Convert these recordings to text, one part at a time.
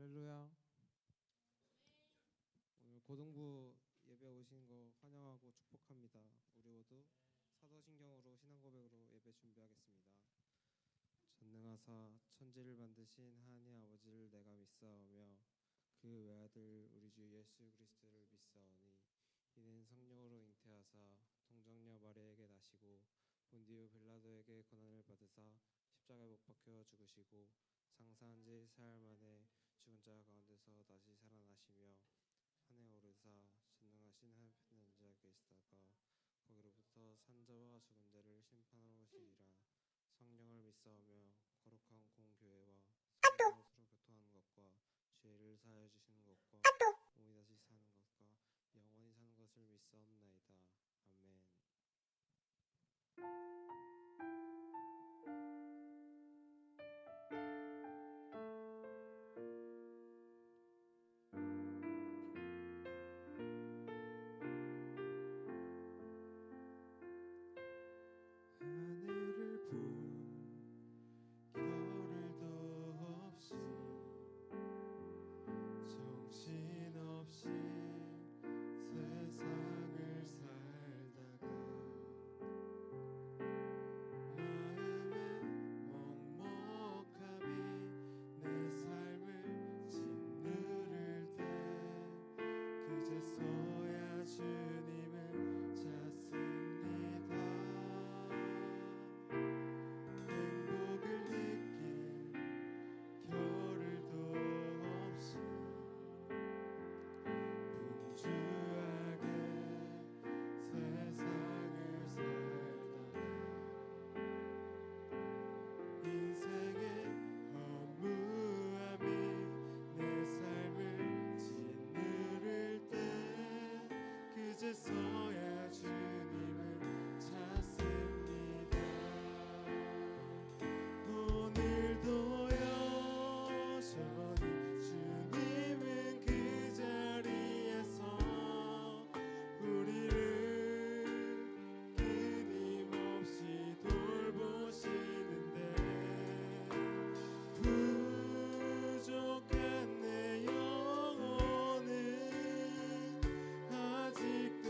할렐루야. 오늘 고등부 예배 오신 거 환영하고 축복합니다. 우리 모두 사도신경으로 신앙 고백으로 예배 준비하겠습니다. 전능하사 천지를 만드신 하나님 아버지를 내가 믿사오며 그 외아들 우리 주 예수 그리스도를 믿사오니 이는 성령으로 잉태하사 동정녀 마리아에게 나시고 본디오 빌라도에게 고난을 받으사 십자가에 못 박혀 죽으시고 장사한 지 사흘 만에 죽은 자 가운데서 다시 살아나시며 산에 오르사 전능하신 하나님 앉아 계시다가 거기로부터 산자와 죽은 자를 심판하러 오시리라. 성령을 믿사오며 거룩한 공교회와 성도가 서로 교통하는 것과 죄를 사하여 주시는 것과 몸이 다시 사는 것과 영원히 사는 것을 믿사옵나이다. 아멘. 하늘을 본 겨울도 없이 정신없이 세상을 살다가 마음의 먹먹함이 내 삶을 짓누를 때 그제서야 주님을 찾습니다. 행복을 느낄 겨울도 없이 분주하게 세상을 살다가 인생의 허무함이 내 삶을 짓누를 때 그제서야 주님을 찾습니다. 오늘도 여전히 주님은 그 자리에서 우리를 끊임없이 돌보시는데 부족한 내 영혼은 아직도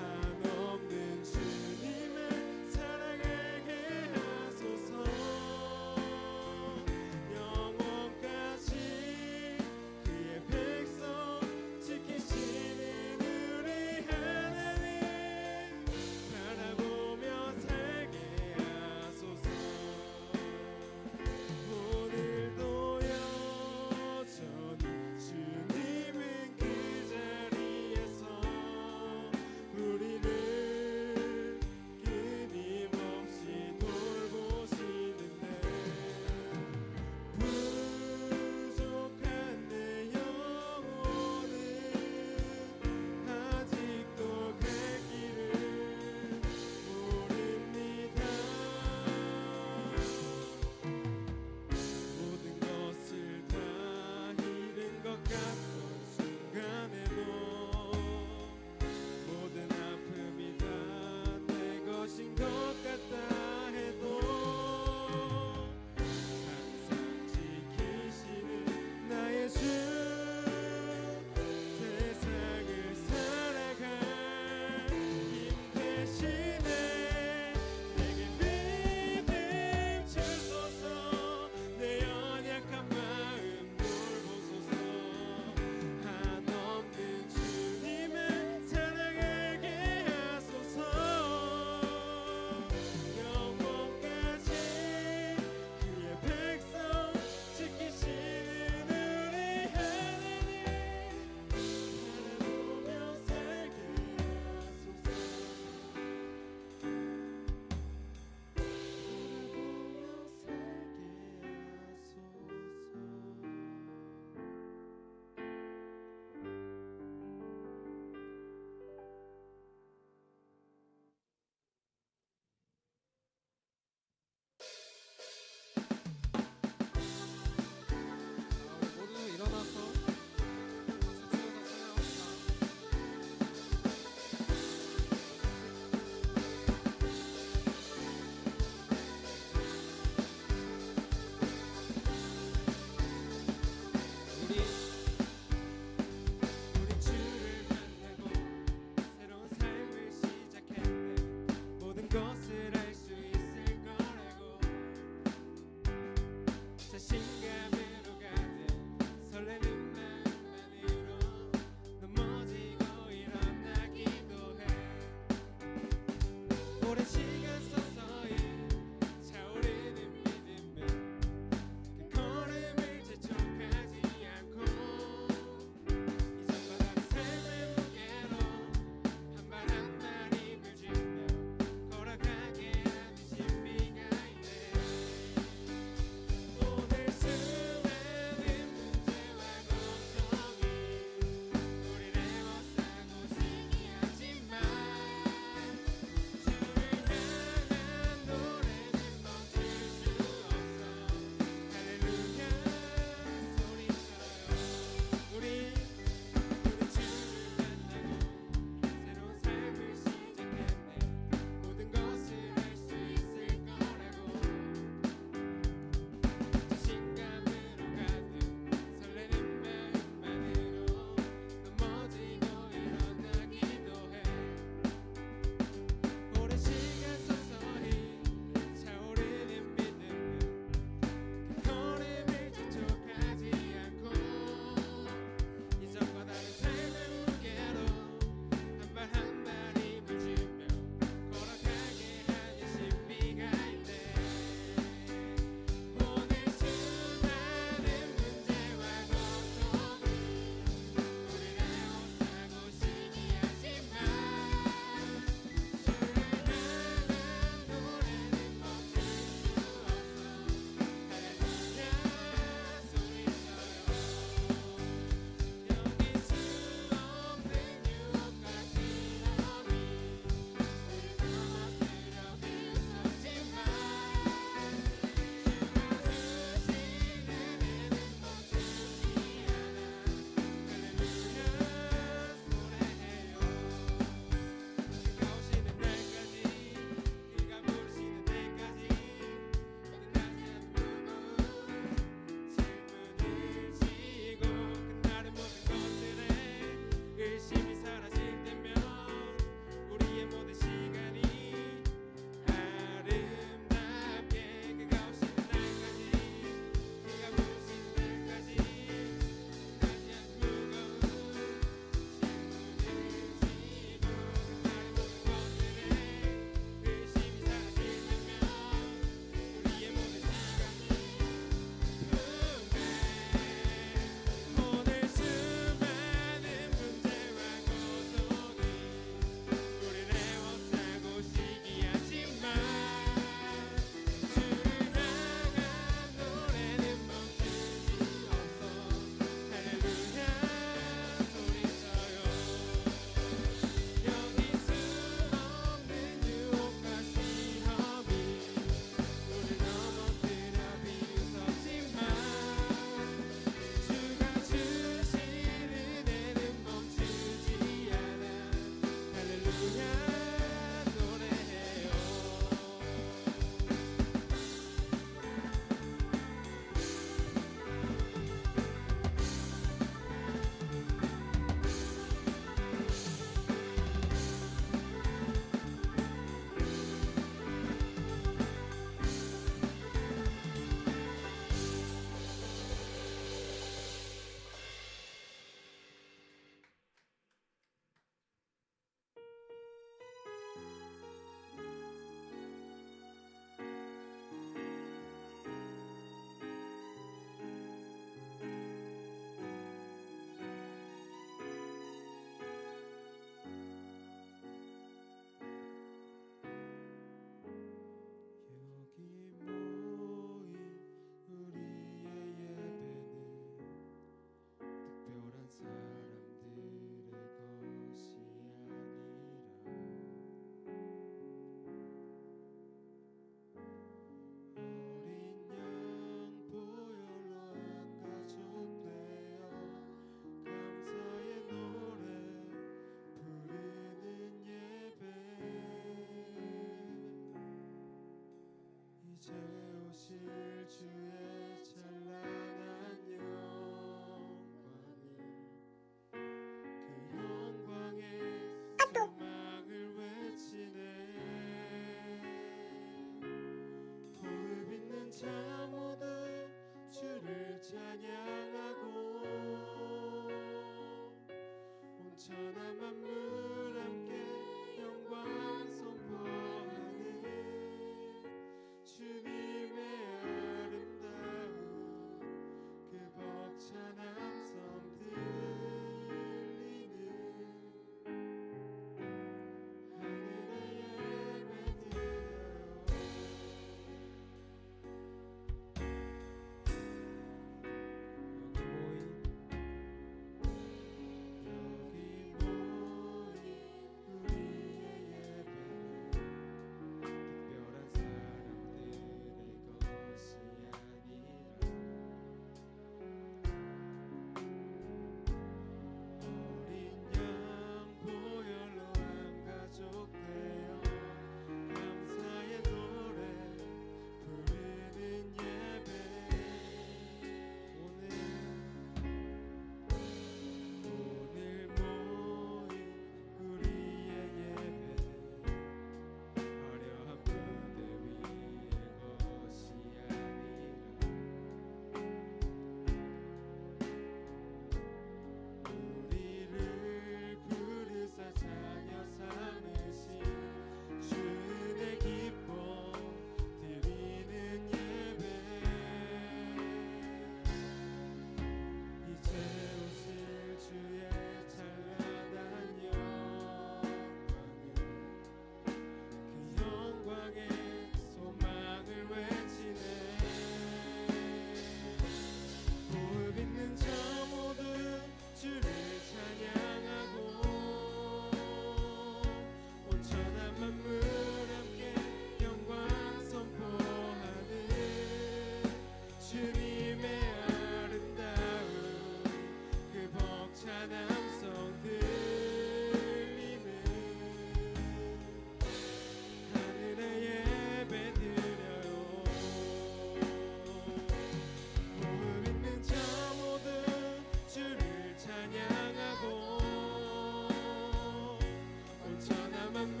만물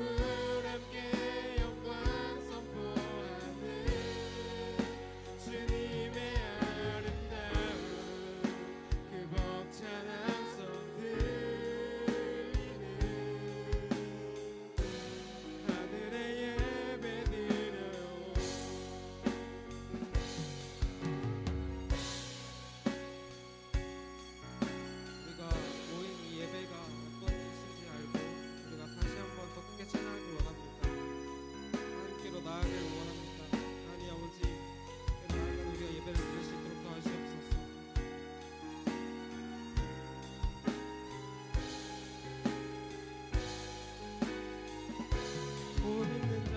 함께 영광 선포하는 주님의 아름다운 그 벅찬 함성 들리는 하늘의 예배 드려요. 우리가 모인 이 예배가 어떤 뜻인지 알고 우리가 다시 한번 더 크게 찬양하길 원합니다. 하나님께로 나아가길 원합니다. 하나님 아버지께로 나아가는 우리가 예배를 드릴 수 있도록 도와주시옵소서. 호흡 있는 자,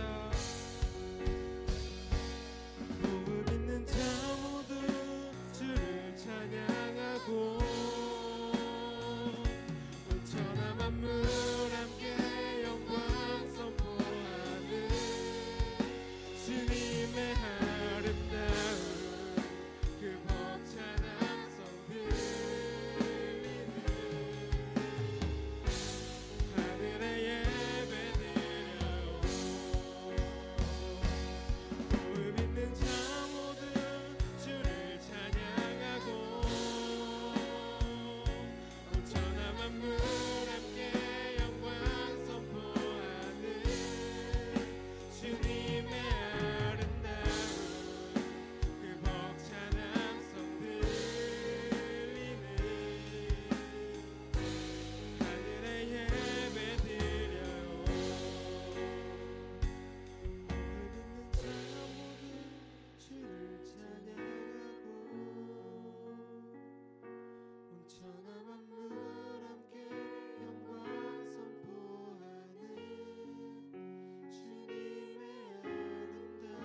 호흡 있는 자 모두 주를 찬양하고 온천한 만물 함께 영광 선포하는 주님의 아름다운 그 벅찬 함성 들리는 하늘의 예배 드려요. 호흡 있는 자 모두 주를 찬양하고 온천한 만물 함께 영광 선포하는 주님의 아름다운 그 벅찬 함성 들리는 하늘의 예배 드려요. 주를 찬양하고 온천한 만물 함께 영광 선포하는 주님의 아름다운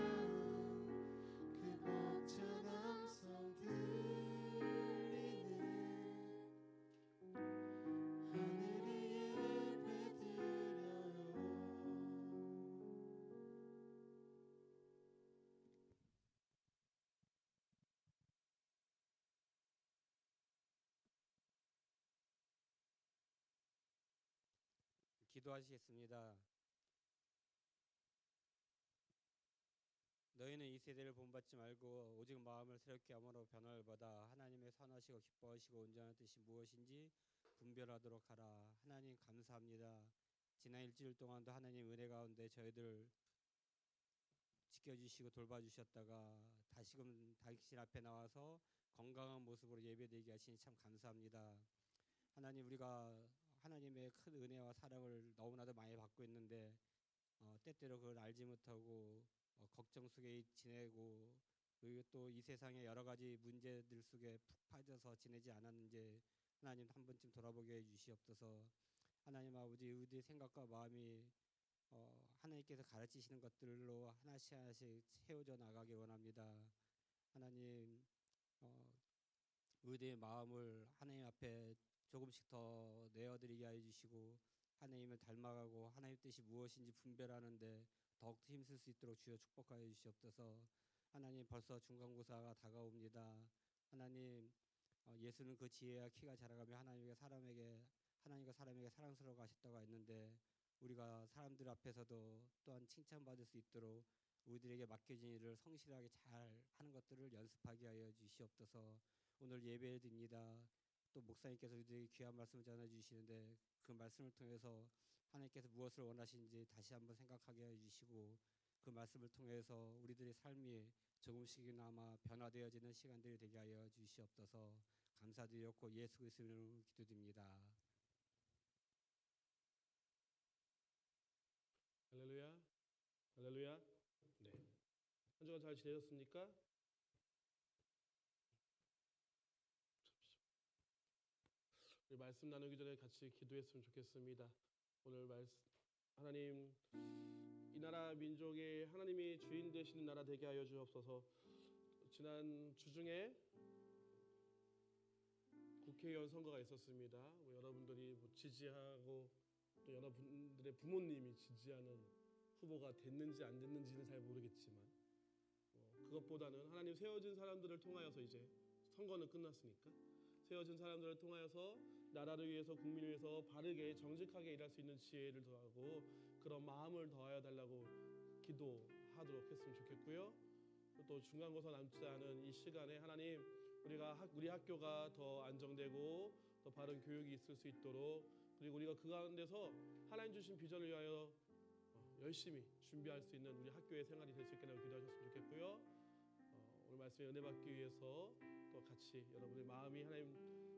그 벅찬 함성 들리는 하늘의 예배 드려요. 기도하시겠습니다. 너희는 이 세대를 본받지 말고 오직 마음을 새롭게 함으로 변화를 받아 하나님의 선하시고 기뻐하시고 온전한 뜻이 무엇인지 분별하도록 하라. 하나님 감사합니다. 지난 일주일 동안도 하나님 은혜 가운데 저희들 지켜주시고 돌봐주셨다가 다시금 당신 앞에 나와서 건강한 모습으로 예배드리게 하시니 참 감사합니다. 하나님, 우리가 하나님의 큰 은혜와 사랑을 너무나도 많이 받고 있는데 때때로 그걸 알지 못하고 걱정 속에 지내고, 그리고 또 이 세상의 여러 가지 문제들 속에 푹 빠져서 지내지 않았는지 하나님 한 번쯤 돌아보게 해주시옵소서. 하나님 아버지, 우리의 생각과 마음이 하나님께서 가르치시는 것들로 하나씩 하나씩 채워져 나가길 원합니다. 하나님, 우리의 마음을 하나님 앞에 조금씩 더 내어드리게 해주시고 하나님을 닮아가고 하나님 뜻이 무엇인지 분별하는데 더욱더 힘쓸 수 있도록 주여 축복하여 주시옵소서. 하나님, 벌써 중간고사가 다가옵니다. 하나님, 예수는 그 지혜와 키가 자라가며 하나님과 사람에게 사랑스러워 하셨다고 했는데, 우리가 사람들 앞에서도 또한 칭찬받을 수 있도록 우리들에게 맡겨진 일을 성실하게 잘 하는 것들을 연습하게 하여 주시옵소서. 오늘 예배에 드립니다. 또 목사님께서 우리들에게 귀한 말씀을 전해주시는데 그 말씀을 통해서 하나님께서 무엇을 원하시는지 다시 한번 생각하게 해주시고, 그 말씀을 통해서 우리들의 삶이 조금씩이나마 변화되어지는 시간들이 되게 하여 주시옵소서. 감사드렸고 예수 그리스도의 이름으로 기도드립니다. 할렐루야, 할렐루야. 네, 한 주간 잘 지내셨습니까? 우리 말씀 나누기 전에 같이 기도했으면 좋겠습니다. 오늘 하나님, 이 나라 민족의 하나님이 주인 되시는 나라 되게 하여 주옵소서. 지난 주중에 국회의원 선거가 있었습니다. 여러분들이 지지하고 또 여러분들의 부모님이 지지하는 후보가 됐는지 안 됐는지는 잘 모르겠지만 그것보다는 하나님 세워진 사람들을 통하여서, 이제 선거는 끝났으니까 세워진 사람들을 통하여서 나라를 위해서 국민을 위해서 바르게 정직하게 일할 수 있는 지혜를 더하고 그런 마음을 더하여 달라고 기도하도록 했으면 좋겠고요. 또 중간고사 남지 않은 이 시간에 하나님 우리 학교가 더 안정되고 더 바른 교육이 있을 수 있도록 그리고 우리가 그 가운데서 하나님 주신 비전을 위하여 열심히 준비할 수 있는 우리 학교의 생활이 될 수 있게 기도하셨으면 좋겠고요. 오늘 말씀에 은혜 받기 위해서 또 같이 여러분의 마음이 하나님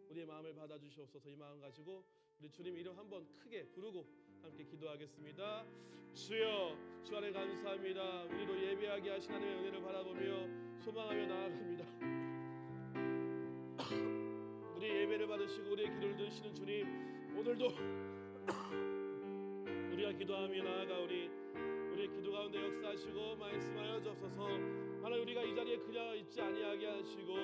우리의 마음을 받아주시옵소서. 이 마음 가지고 우리 주님 이름 한번 크게 부르고 함께 기도하겠습니다. 주여 주 안에 감사합니다. 우리로 예배하게 하신 하나님의 은혜를 바라보며 소망하며 나아갑니다. 우리의 예배를 받으시고 우리의 기도를 들으시는 주님, 오늘도 우리가 기도하며 나아가오니 우리의 기도 가운데 역사하시고 말씀하여 주옵소서. 하나님 우리가 이 자리에 그냥 있지 아니하게 하시고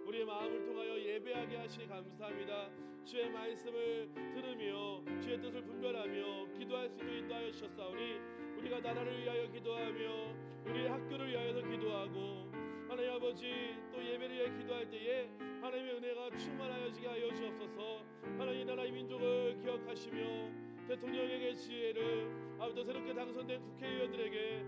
우리의 마음을 통하여 예배하게 하시니 감사합니다. 주의 말씀을 들으며 주의 뜻을 분별하며 기도할 수 있도록 인도하여 주셨사오니 우리가 나라를 위하여 기도하며 우리의 학교를 위하여서 기도하고 하나님 아버지 또 예배를 위해 기도할 때에 하나님의 은혜가 충만하여지게 하여 주옵소서. 하나님 이 나라의 민족을 기억하시며 대통령에게 지혜를 아버지 새롭게 당선된 국회의원들에게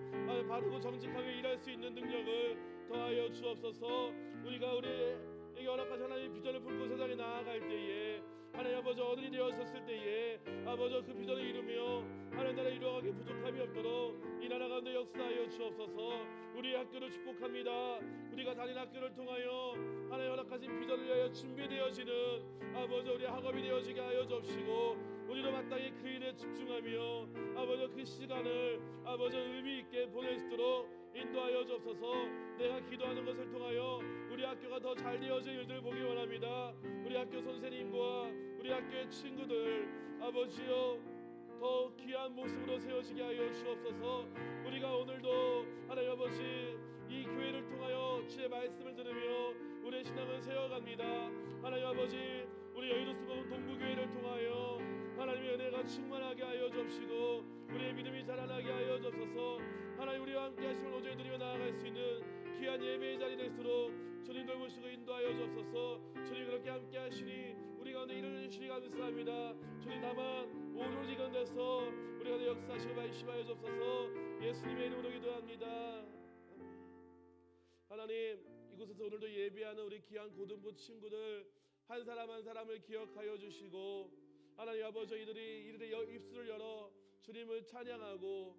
바르고 정직하게 일할 수 있는 능력을 더하여 주옵소서. 우리가 우리에게 허락하신 하나님의 비전을 품고 세상에 나아갈 때에 하나님 아버지 어른이 되었을 때에 아버지 그 비전을 이루며 하나님 나라 이루어가기 부족함이 없도록 이 나라 가운데 역사하여 주옵소서. 우리의 학교를 축복합니다. 우리가 다니는 학교를 통하여 하나님 허락하신 비전을 위하여 준비되어지는 아버지 우리 학업이 되어지게 하여 주옵시고 우리로 마땅히 그 일에 집중하며 아버지 그 시간을 아버지 의미 있게 보낼 수 있도록 인도하여 주옵소서. 내가 기도하는 것을 통하여 우리 학교가 더 잘 되어질 일들을 보기 원합니다. 우리 학교 선생님과 우리 학교의 친구들 아버지여 더 귀한 모습으로 세워지게 하여 주옵소서. 우리가 오늘도 하나님 아버지 이 교회를 통하여 주의 말씀을 들으며 우리의 신앙을 세워갑니다. 하나님 아버지 우리 여의도수목원 동부교회를 통하여 하나님의 은혜가 충만하게 하여 주옵시고 우리의 믿음이 자라나게 하여 주옵소서. 하나님 우리와 함께 하심을 오전에 드리며 나아갈 수 있는 귀한 예배의 자리 될수록 주님 돌보시고 인도하여 주옵소서. 주님 그렇게 함께 하시니 우리 가운데 일을 주시니 감사합니다. 주님 다만 오로지 가운데서 우리 가운데 역사하시고 말씀하여 주옵소서. 예수님의 이름으로 기도합니다. 하나님 이곳에서 오늘도 예배하는 우리 귀한 고등부 친구들 한 사람 한 사람을 기억하여 주시고 하나님 아버지 이들의 입술을 열어 주님을 찬양하고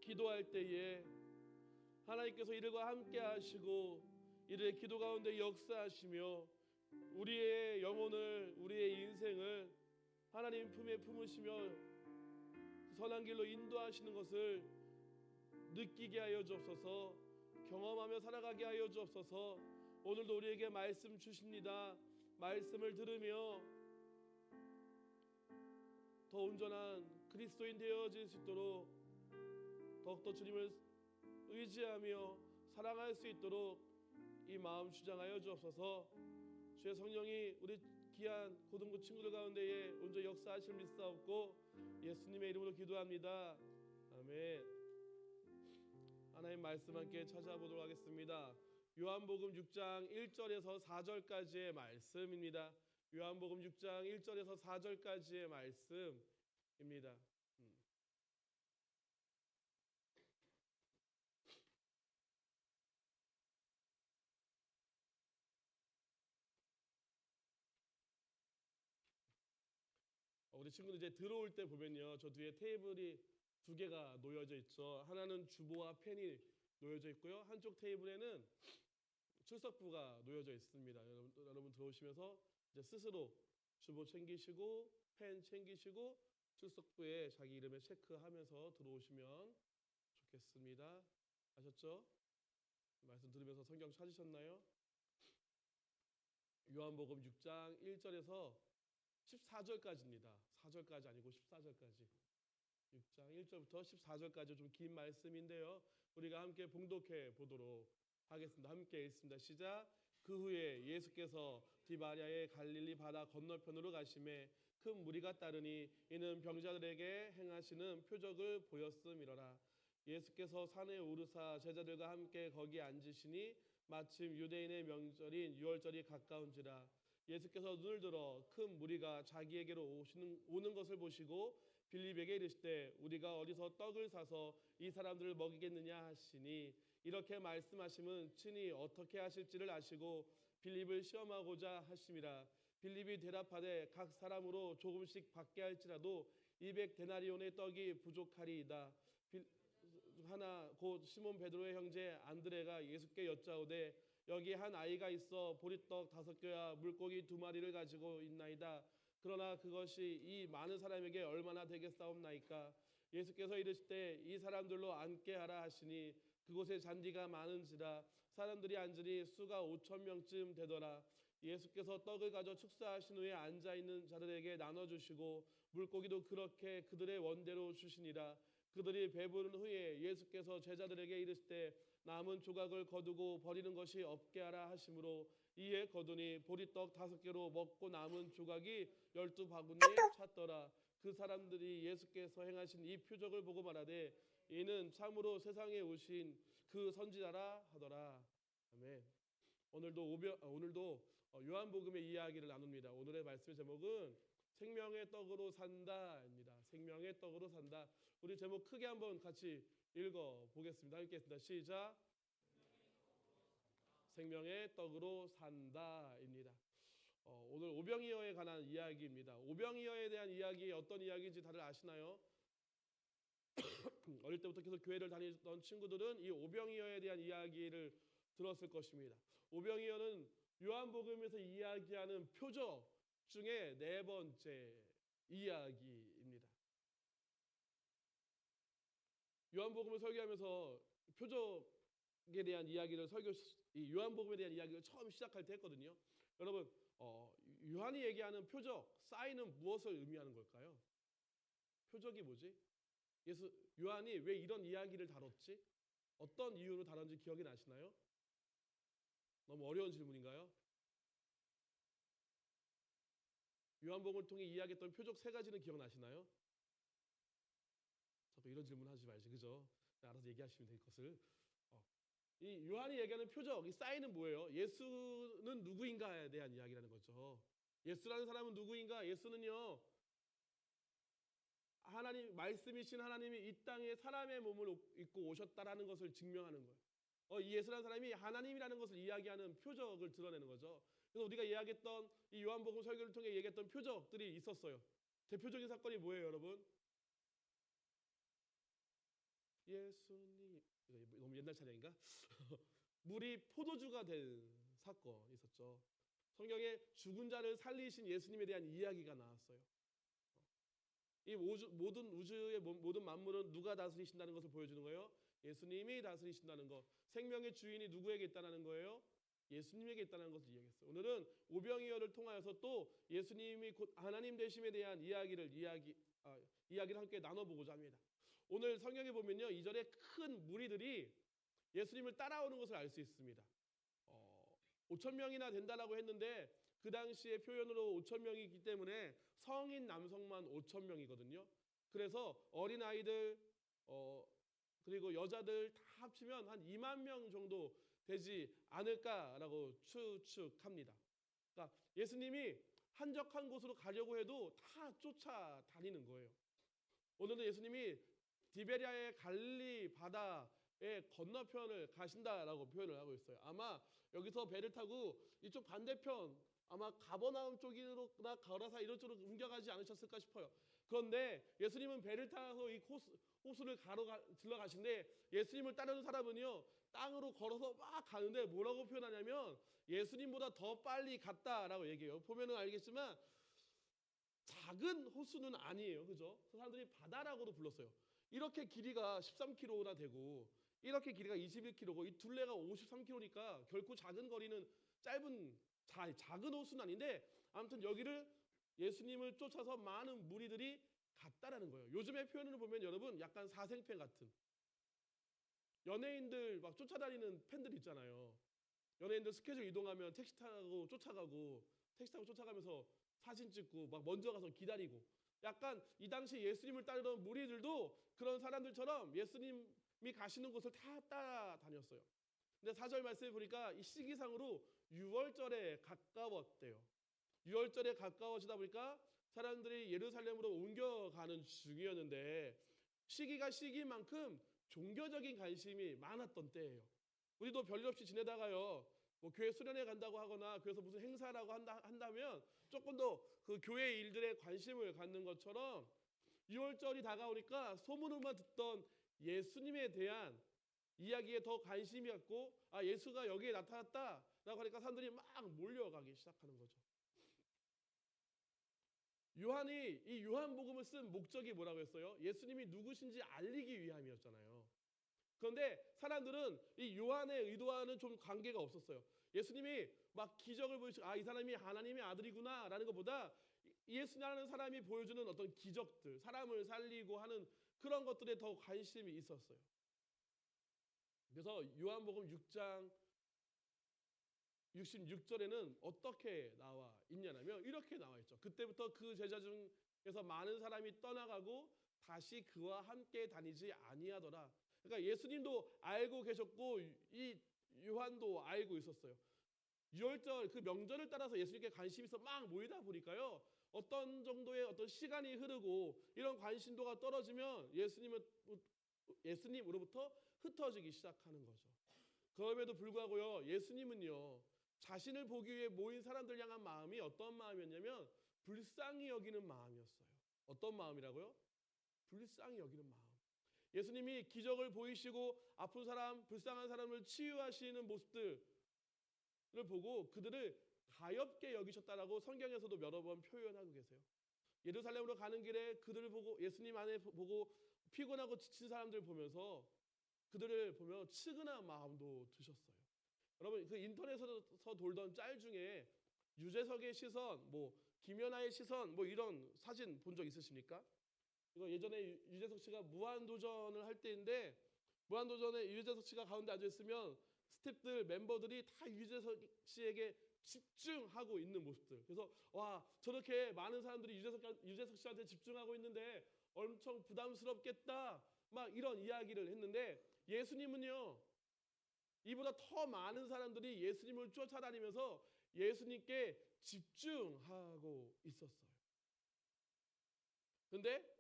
기도할 때에 하나님께서 이들과 함께 하시고 이들의 기도 가운데 역사하시며 우리의 영혼을 우리의 인생을 하나님 품에 품으시며 선한 길로 인도하시는 것을 느끼게 하여 주옵소서. 경험하며 살아가게 하여 주옵소서. 오늘도 우리에게 말씀 주십니다. 말씀을 들으며 더 온전한 그리스도인 되어질 수 있도록 더욱더 주님을 의지하며 사랑할 수 있도록 이 마음 주장하여 주옵소서. 주의 성령이 우리 귀한 고등부 친구들 가운데에 온전히 역사하실 믿사옵고 예수님의 이름으로 기도합니다. 아멘. 하나님 말씀 함께 찾아보도록 하겠습니다. 요한복음 6장 1절에서 4절까지의 말씀입니다. 요한복음 6장 1절에서 4절까지의 말씀입니다. 우리 친구들 이제 들어올 때 보면요, 저 뒤에 테이블이 두 개가 놓여져 있죠. 하나는 주보와 펜이 놓여져 있고요. 한쪽 테이블에는 출석부가 놓여져 있습니다. 여러분 들어오시면서 이제 스스로 주보 챙기시고 펜 챙기시고 출석부에 자기 이름을 체크하면서 들어오시면 좋겠습니다. 아셨죠? 말씀 들으면서 성경 찾으셨나요? 요한복음 6장 1절에서 14절까지입니다. 4절까지 아니고 14절까지. 6장 1절부터 14절까지 좀 긴 말씀인데요. 우리가 함께 봉독해 보도록 하겠습니다. 함께 읽습니다. 시작. 그 후에 예수께서 디바랴의 갈릴리 바다 건너편으로 가심에 큰 무리가 따르니 이는 병자들에게 행하시는 표적을 보였음이로라. 예수께서 산에 오르사 제자들과 함께 거기 앉으시니 마침 유대인의 명절인 유월절이 가까운지라. 예수께서 눈을 들어 큰 무리가 자기에게로 오는 것을 보시고 빌립에게 이르시되 우리가 어디서 떡을 사서 이 사람들을 먹이겠느냐 하시니 이렇게 말씀하심은 친히 어떻게 하실지를 아시고 빌립을 시험하고자 하심이라. 빌립이 대답하되 각 사람으로 조금씩 받게 할지라도 200데나리온의 떡이 부족하리이다. 하나 곧 시몬 베드로의 형제 안드레가 예수께 여짜오되 여기 한 아이가 있어 보리떡 5개와 물고기 2마리를 가지고 있나이다. 그러나 그것이 이 많은 사람에게 얼마나 되겠사옵나이까. 예수께서 이르시되 이 사람들로 앉게 하라 하시니 그곳에 잔디가 많은지라 사람들이 앉으니 수가 5,000명쯤 되더라. 예수께서 떡을 가져 축사하신 후에 앉아 있는 자들에게 나눠 주시고 물고기도 그렇게 그들의 원대로 주시니라. 그들이 배부른 후에 예수께서 제자들에게 이르시되 남은 조각을 거두고 버리는 것이 없게 하라 하심으로 이에 거두니 보리떡 5개로 먹고 남은 조각이 12바구니에 찼더라. 그 사람들이 예수께서 행하신 이 표적을 보고 말하되 이는 참으로 세상에 오신 그 선지자라 하더라. 아멘. 오늘도 요한복음의 이야기를 나눕니다. 오늘의 말씀의 제목은 생명의 떡으로 산다입니다. 생명의 떡으로 산다. 우리 제목 크게 한번 같이 읽어 보겠습니다. 읽겠습니다. 시작. 생명의 떡으로 산다입니다. 오늘 오병이어에 관한 이야기입니다. 오병이어에 대한 이야기 어떤 이야기인지 다들 아시나요? 어릴 때부터 계속 교회를 다니던 친구들은 이 오병이어에 대한 이야기를 들었을 것입니다. 오병이어는 요한복음에서 이야기하는 표적 중에 4번째 이야기입니다. 요한복음을 설교하면서 표적에 대한 이야기를 이 요한복음에 대한 이야기를 처음 시작할 때 했거든요. 여러분, 요한이 얘기하는 표적, 사인은 무엇을 의미하는 걸까요? 표적이 뭐지? 요한이 왜 이런 이야기를 다뤘지? 어떤 이유로 다뤘는지 기억이 나시나요? 너무 어려운 질문인가요? 요한복음을 통해 이야기했던 표적 3가지는 기억나시나요? 자꾸 이런 질문 하지 말지, 그죠? 알아서 얘기하시면 될 것을. 이 요한이 얘기하는 표적, 이 사인은 뭐예요? 예수는 누구인가에 대한 이야기라는 거죠. 예수라는 사람은 누구인가? 예수는요, 하나님 말씀이신 하나님이 이 땅에 사람의 몸을 입고 오셨다라는 것을 증명하는 거예요. 이 예수라는 사람이 하나님이라는 것을 이야기하는 표적을 드러내는 거죠. 그래서 우리가 이야기했던 이 요한복음 설교를 통해 얘기했던 표적들이 있었어요. 대표적인 사건이 뭐예요, 여러분? 예수님, 이거 너무 옛날 찬양인가? 물이 포도주가 된 사건이 있었죠. 성경에 죽은 자를 살리신 예수님에 대한 이야기가 나왔어요. 이 모든 우주의 모든 만물은 누가 다스리신다는 것을 보여주는 거예요. 예수님이 다스리신다는 것. 생명의 주인이 누구에게 있다는 거예요? 예수님에게 있다는 것을 이야기했어요. 오늘은 오병이어를 통하여서 또 예수님이 곧 하나님 되심에 대한 이야기를 함께 나눠보고자 합니다. 오늘 성경에 보면요, 2절에 큰 무리들이 예수님을 따라오는 것을 알 수 있습니다. 5,000명이나 된다라고 했는데 그 당시의 표현으로 5,000명이기 때문에 성인 남성만 5,000명이거든요. 그래서 어린 아이들 그리고 여자들 다 합치면 한 2만 명 정도 되지 않을까라고 추측합니다. 그러니까 예수님이 한적한 곳으로 가려고 해도 다 쫓아다니는 거예요. 오늘은 예수님이 디베리아의 갈릴리 바다의 건너편을 가신다라고 표현을 하고 있어요. 아마 여기서 배를 타고 이쪽 반대편 아마 가버나움 쪽이나 가라사 이런 쪽으로 옮겨가지 않으셨을까 싶어요. 그런데 예수님은 배를 타서 이 호수를 들어가신데 예수님을 따르는 사람은요 땅으로 걸어서 막 가는데 뭐라고 표현하냐면 예수님보다 더 빨리 갔다라고 얘기해요. 보면은 알겠지만 작은 호수는 아니에요, 그죠? 그 사람들이 바다라고도 불렀어요. 이렇게 길이가 13km나 되고 이렇게 길이가 21km고 이 둘레가 53km니까 결코 작은 거리는 작은 호수는 아닌데 아무튼 여기를 예수님을 쫓아서 많은 무리들이 갔다라는 거예요. 요즘의 표현으로 보면 여러분 약간 사생팬 같은 연예인들 막 쫓아다니는 팬들 있잖아요. 연예인들 스케줄 이동하면 택시 타고 쫓아가면서 사진 찍고 막 먼저 가서 기다리고 약간 이 당시 예수님을 따르던 무리들도 그런 사람들처럼 예수님이 가시는 곳을 다 따라다녔어요. 근데 4절 말씀에 보니까 이 시기상으로 6월절에 가까웠대요. 6월절에 가까워지다 보니까 사람들이 예루살렘으로 옮겨가는 중이었는데 시기가 시기만큼 종교적인 관심이 많았던 때예요. 우리도 별일 없이 지내다가요, 뭐 교회 수련회 간다고 하거나 교회에서 무슨 행사라고 한다면 조금 더 그 교회 일들에 관심을 갖는 것처럼 6월절이 다가오니까 소문으로만 듣던 예수님에 대한 이야기에 더 관심이 갖고, 아, 예수가 여기에 나타났다라고 하니까 사람들이 막 몰려가기 시작하는 거죠. 요한이 이 요한복음을 쓴 목적이 뭐라고 했어요? 예수님이 누구신지 알리기 위함이었잖아요. 그런데 사람들은 이 요한의 의도와는 좀 관계가 없었어요. 예수님이 막 기적을 보여주고, 아, 이 사람이 하나님의 아들이구나 라는 것보다 예수라는 사람이 보여주는 어떤 기적들, 사람을 살리고 하는 그런 것들에 더 관심이 있었어요. 그래서 요한복음 6장 66절에는 어떻게 나와 있냐면 이렇게 나와 있죠. 그때부터 그 제자 중에서 많은 사람이 떠나가고 다시 그와 함께 다니지 아니하더라. 그러니까 예수님도 알고 계셨고 이 요한도 알고 있었어요. 유월절 그 명절을 따라서 예수님께 관심이 있어 막 모이다 보니까요, 어떤 정도의 어떤 시간이 흐르고 이런 관심도가 떨어지면 예수님으로부터 흩어지기 시작하는 거죠. 그럼에도 불구하고요, 예수님은요, 자신을 보기 위해 모인 사람들 향한 마음이 어떤 마음이었냐면 불쌍히 여기는 마음이었어요. 어떤 마음이라고요? 불쌍히 여기는 마음. 예수님이 기적을 보이시고 아픈 사람, 불쌍한 사람을 치유하시는 모습들을 보고 그들을 가엾게 여기셨다라고 성경에서도 여러 번 표현하고 계세요. 예루살렘으로 가는 길에 그들을 보고, 예수님 안에 보고 피곤하고 지친 사람들을 보면서 그들을 보며 측은한 마음도 드셨어요. 여러분, 그 인터넷에서 돌던 짤 중에 유재석의 시선, 뭐 김연아의 시선, 뭐 이런 사진 본 적 있으십니까? 이거 예전에 유재석 씨가 무한도전을 할 때인데, 무한도전에 유재석 씨가 가운데 앉아 있으면 스태프들 멤버들이 다 유재석 씨에게 집중하고 있는 모습들. 그래서 와, 저렇게 많은 사람들이 유재석 씨한테 집중하고 있는데 엄청 부담스럽겠다, 막 이런 이야기를 했는데, 예수님은요, 이보다 더 많은 사람들이 예수님을 쫓아다니면서 예수님께 집중하고 있었어요. 그런데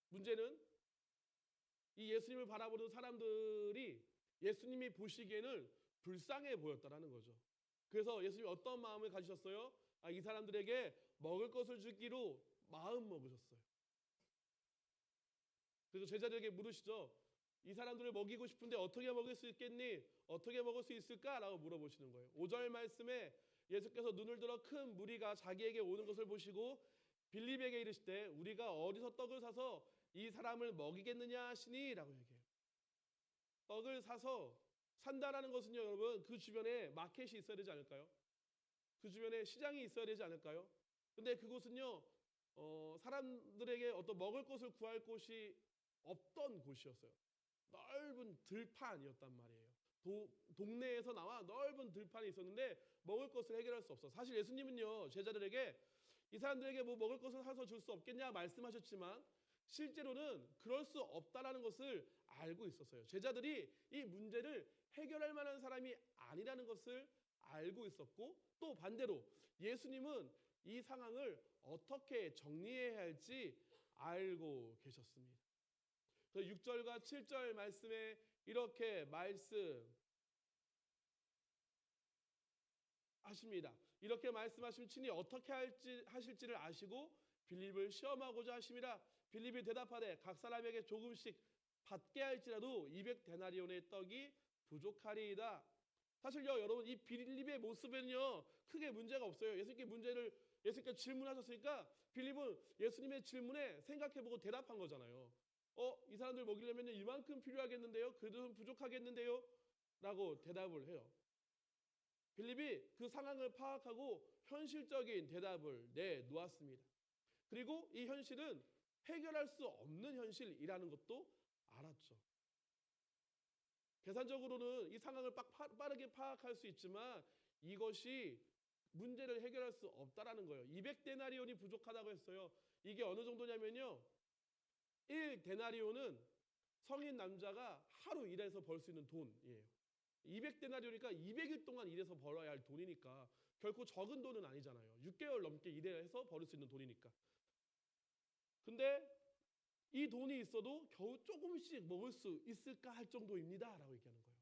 문제는 이 예수님을 바라보는 사람들이 예수님이 보시기에는 불쌍해 보였다라는 거죠. 그래서 예수님이 어떤 마음을 가지셨어요? 아, 이 사람들에게 먹을 것을 주기로 마음 먹으셨어요. 그래서 제자들에게 물으시죠. 이 사람들을 먹이고 싶은데 어떻게 먹을 수 있겠니? 어떻게 먹을 수 있을까라고 물어보시는 거예요. 5절 말씀에 예수께서 눈을 들어 큰 무리가 자기에게 오는 것을 보시고 빌립에게 이르시되 우리가 어디서 떡을 사서 이 사람을 먹이겠느냐 하시니 라고 얘기해요. 떡을 사서 산다라는 것은요, 여러분, 그 주변에 마켓이 있어야 되지 않을까요? 그 주변에 시장이 있어야 되지 않을까요? 근데 그곳은요, 사람들에게 어떤 먹을 것을 구할 곳이 없던 곳이었어요. 넓은 들판이었단 말이에요. 동네에서 나와 넓은 들판이 있었는데 먹을 것을 해결할 수 없어. 사실 예수님은요, 제자들에게 이 사람들에게 뭐 먹을 것을 사서 줄 수 없겠냐 말씀하셨지만 실제로는 그럴 수 없다라는 것을 알고 있었어요. 제자들이 이 문제를 해결할 만한 사람이 아니라는 것을 알고 있었고, 또 반대로 예수님은 이 상황을 어떻게 정리해야 할지 알고 계셨습니다. 그래서 6절과 7절 말씀에 이렇게 말씀하십니다. 이렇게 말씀하시면 친히 어떻게 하실지를 아시고 빌립을 시험하고자 하심이라. 빌립이 대답하되 각 사람에게 조금씩 받게 할지라도 200데나리온의 떡이 부족하리이다. 사실요, 여러분, 이 빌립의 모습에는요 크게 문제가 없어요. 예수님께 질문하셨으니까 빌립은 예수님의 질문에 생각해보고 대답한 거잖아요. 이 사람들 먹이려면 이만큼 필요하겠는데요? 그래도 부족하겠는데요? 라고 대답을 해요. 빌립이 그 상황을 파악하고 현실적인 대답을 내놓았습니다. 그리고 이 현실은 해결할 수 없는 현실이라는 것도 알았죠. 계산적으로는 이 상황을 빠르게 파악할 수 있지만 이것이 문제를 해결할 수 없다라는 거예요. 200데나리온이 부족하다고 했어요. 이게 어느 정도냐면요, 1데나리온은 성인 남자가 하루 일해서 벌 수 있는 돈이에요. 200데나리온이니까 200일 동안 일해서 벌어야 할 돈이니까 결코 적은 돈은 아니잖아요. 6개월 넘게 일해서 벌을 수 있는 돈이니까. 근데 이 돈이 있어도 겨우 조금씩 먹을 수 있을까 할 정도입니다라고 얘기하는 거예요.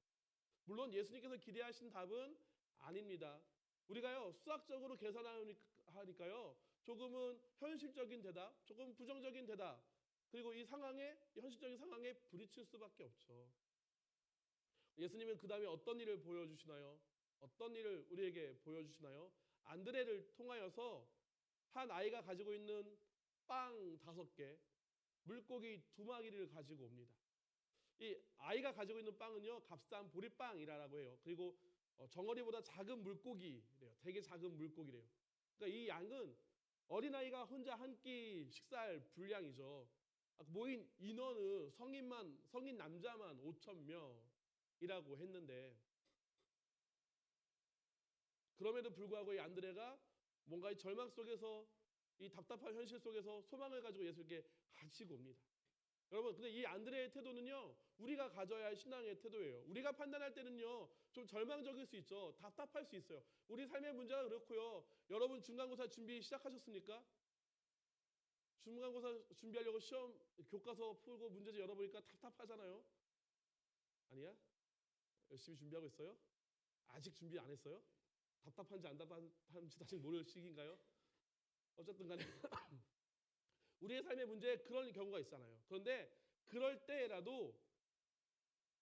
물론 예수님께서 기대하신 답은 아닙니다. 우리가요 수학적으로 계산하니까요 조금은 현실적인 대답, 조금 부정적인 대답, 그리고 이 현실적인 상황에 부딪힐 수밖에 없죠. 예수님은 그 다음에 어떤 일을 보여주시나요? 어떤 일을 우리에게 보여주시나요? 안드레를 통하여서 한 아이가 가지고 있는 빵 5개, 물고기 2마리를 가지고 옵니다. 이 아이가 가지고 있는 빵은요 값싼 보리빵이라고 해요. 그리고 정어리보다 작은 물고기래요. 되게 작은 물고기래요. 그러니까 이 양은 어린아이가 혼자 한 끼 식사할 분량이죠. 모인 인원은 성인 남자만 5,000명이라고 했는데, 그럼에도 불구하고 이 안드레가 뭔가 이 절망 속에서, 이 답답한 현실 속에서 소망을 가지고 예수님께 가지고 옵니다. 여러분, 근데 이 안드레의 태도는요 우리가 가져야 할 신앙의 태도예요. 우리가 판단할 때는요 좀 절망적일 수 있죠. 답답할 수 있어요. 우리 삶의 문제가 그렇고요. 여러분 중간고사 준비 시작하셨습니까? 중간고사 준비하려고 시험 교과서 풀고 문제집 열어보니까 답답하잖아요. 아니야? 열심히 준비하고 있어요? 아직 준비 안 했어요? 답답한지 안 답답한지 아직 모를 시기인가요? 어쨌든 간에 우리의 삶의 문제에 그런 경우가 있잖아요. 그런데 그럴 때라도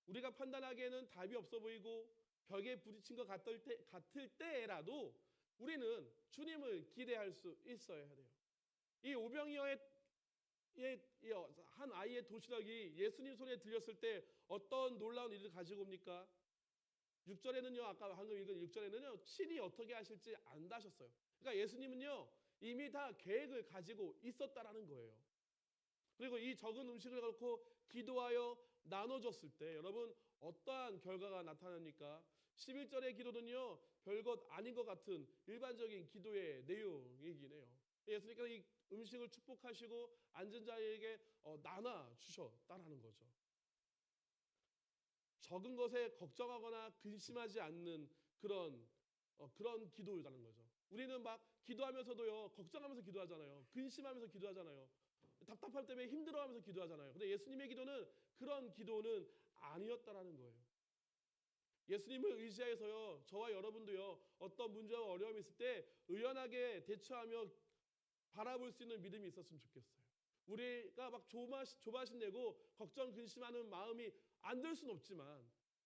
우리가 판단하기에는 답이 없어 보이고 벽에 부딪힌 것 같을 때라도 우리는 주님을 기대할 수 있어야 돼요. 이 오병이어의 한 아이의 도시락이 예수님 손에 들렸을 때 어떤 놀라운 일을 가지고 옵니까? 6절에는요, 아까 방금 읽은 6절에는요, 친히 어떻게 하실지 안다셨어요. 그러니까 예수님은요, 이미 다 계획을 가지고 있었다라는 거예요. 그리고 이 적은 음식을 갖고 기도하여 나눠줬을 때 여러분 어떠한 결과가 나타납니까? 11절의 기도는요, 별것 아닌 것 같은 일반적인 기도의 내용이긴 해요. 예수님께서 이 음식을 축복하시고 앉은 자에게 나눠 주셨다라는 거죠. 적은 것에 걱정하거나 근심하지 않는 그런 기도라는 거죠. 우리는 막 기도하면서도요 걱정하면서 기도하잖아요. 근심하면서 기도하잖아요. 답답할 때문에 힘들어하면서 기도하잖아요. 근데 예수님의 기도는 그런 기도는 아니었다라는 거예요. 예수님을 의지하여서요 저와 여러분도요 어떤 문제와 어려움이 있을 때 의연하게 대처하며 바라볼 수 있는 믿음이 있었으면 좋겠어요. 우리가 막 조바심 내고 걱정 근심하는 마음이 안 들 수는 없지만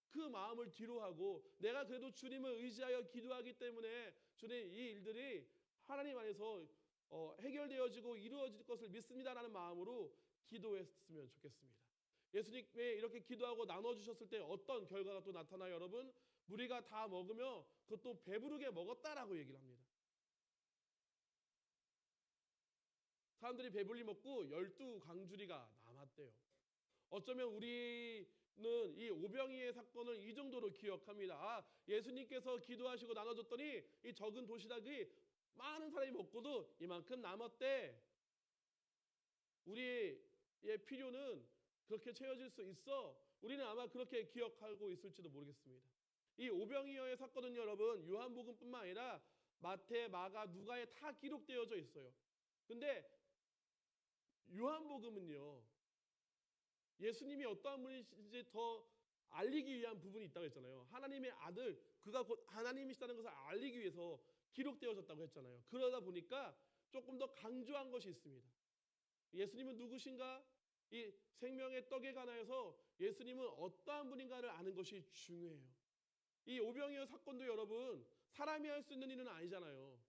그 마음을 뒤로하고 내가 그래도 주님을 의지하여 기도하기 때문에 주님 이 일들이 하나님 안에서 해결되어지고 이루어질 것을 믿습니다라는 마음으로 기도했으면 좋겠습니다. 예수님이 이렇게 기도하고 나눠주셨을 때 어떤 결과가 또 나타나요? 여러분, 우리가 다 먹으며 그것도 배부르게 먹었다라고 얘기를 합니다. 사람들이 배불리 먹고 12광주리가 남았대요. 어쩌면 우리는 이 오병이의 사건을 이 정도로 기억합니다. 예수님께서 기도하시고 나눠줬더니 이 적은 도시락이 많은 사람이 먹고도 이만큼 남았대. 우리의 필요는 그렇게 채워질 수 있어. 우리는 아마 그렇게 기억하고 있을지도 모르겠습니다. 이 오병이어의 사건은 여러분 요한복음뿐만 아니라 마태, 마가, 누가에 다 기록되어져 있어요. 근데 요한복음은요 예수님이 어떠한 분이신지 더 알리기 위한 부분이 있다고 했잖아요. 하나님의 아들, 그가 곧 하나님이시다는 것을 알리기 위해서 기록되어졌다고 했잖아요. 그러다 보니까 조금 더 강조한 것이 있습니다. 예수님은 누구신가? 이 생명의 떡에 관하여서 예수님은 어떠한 분인가를 아는 것이 중요해요. 이 오병이어 사건도 여러분 사람이 할 수 있는 일은 아니잖아요.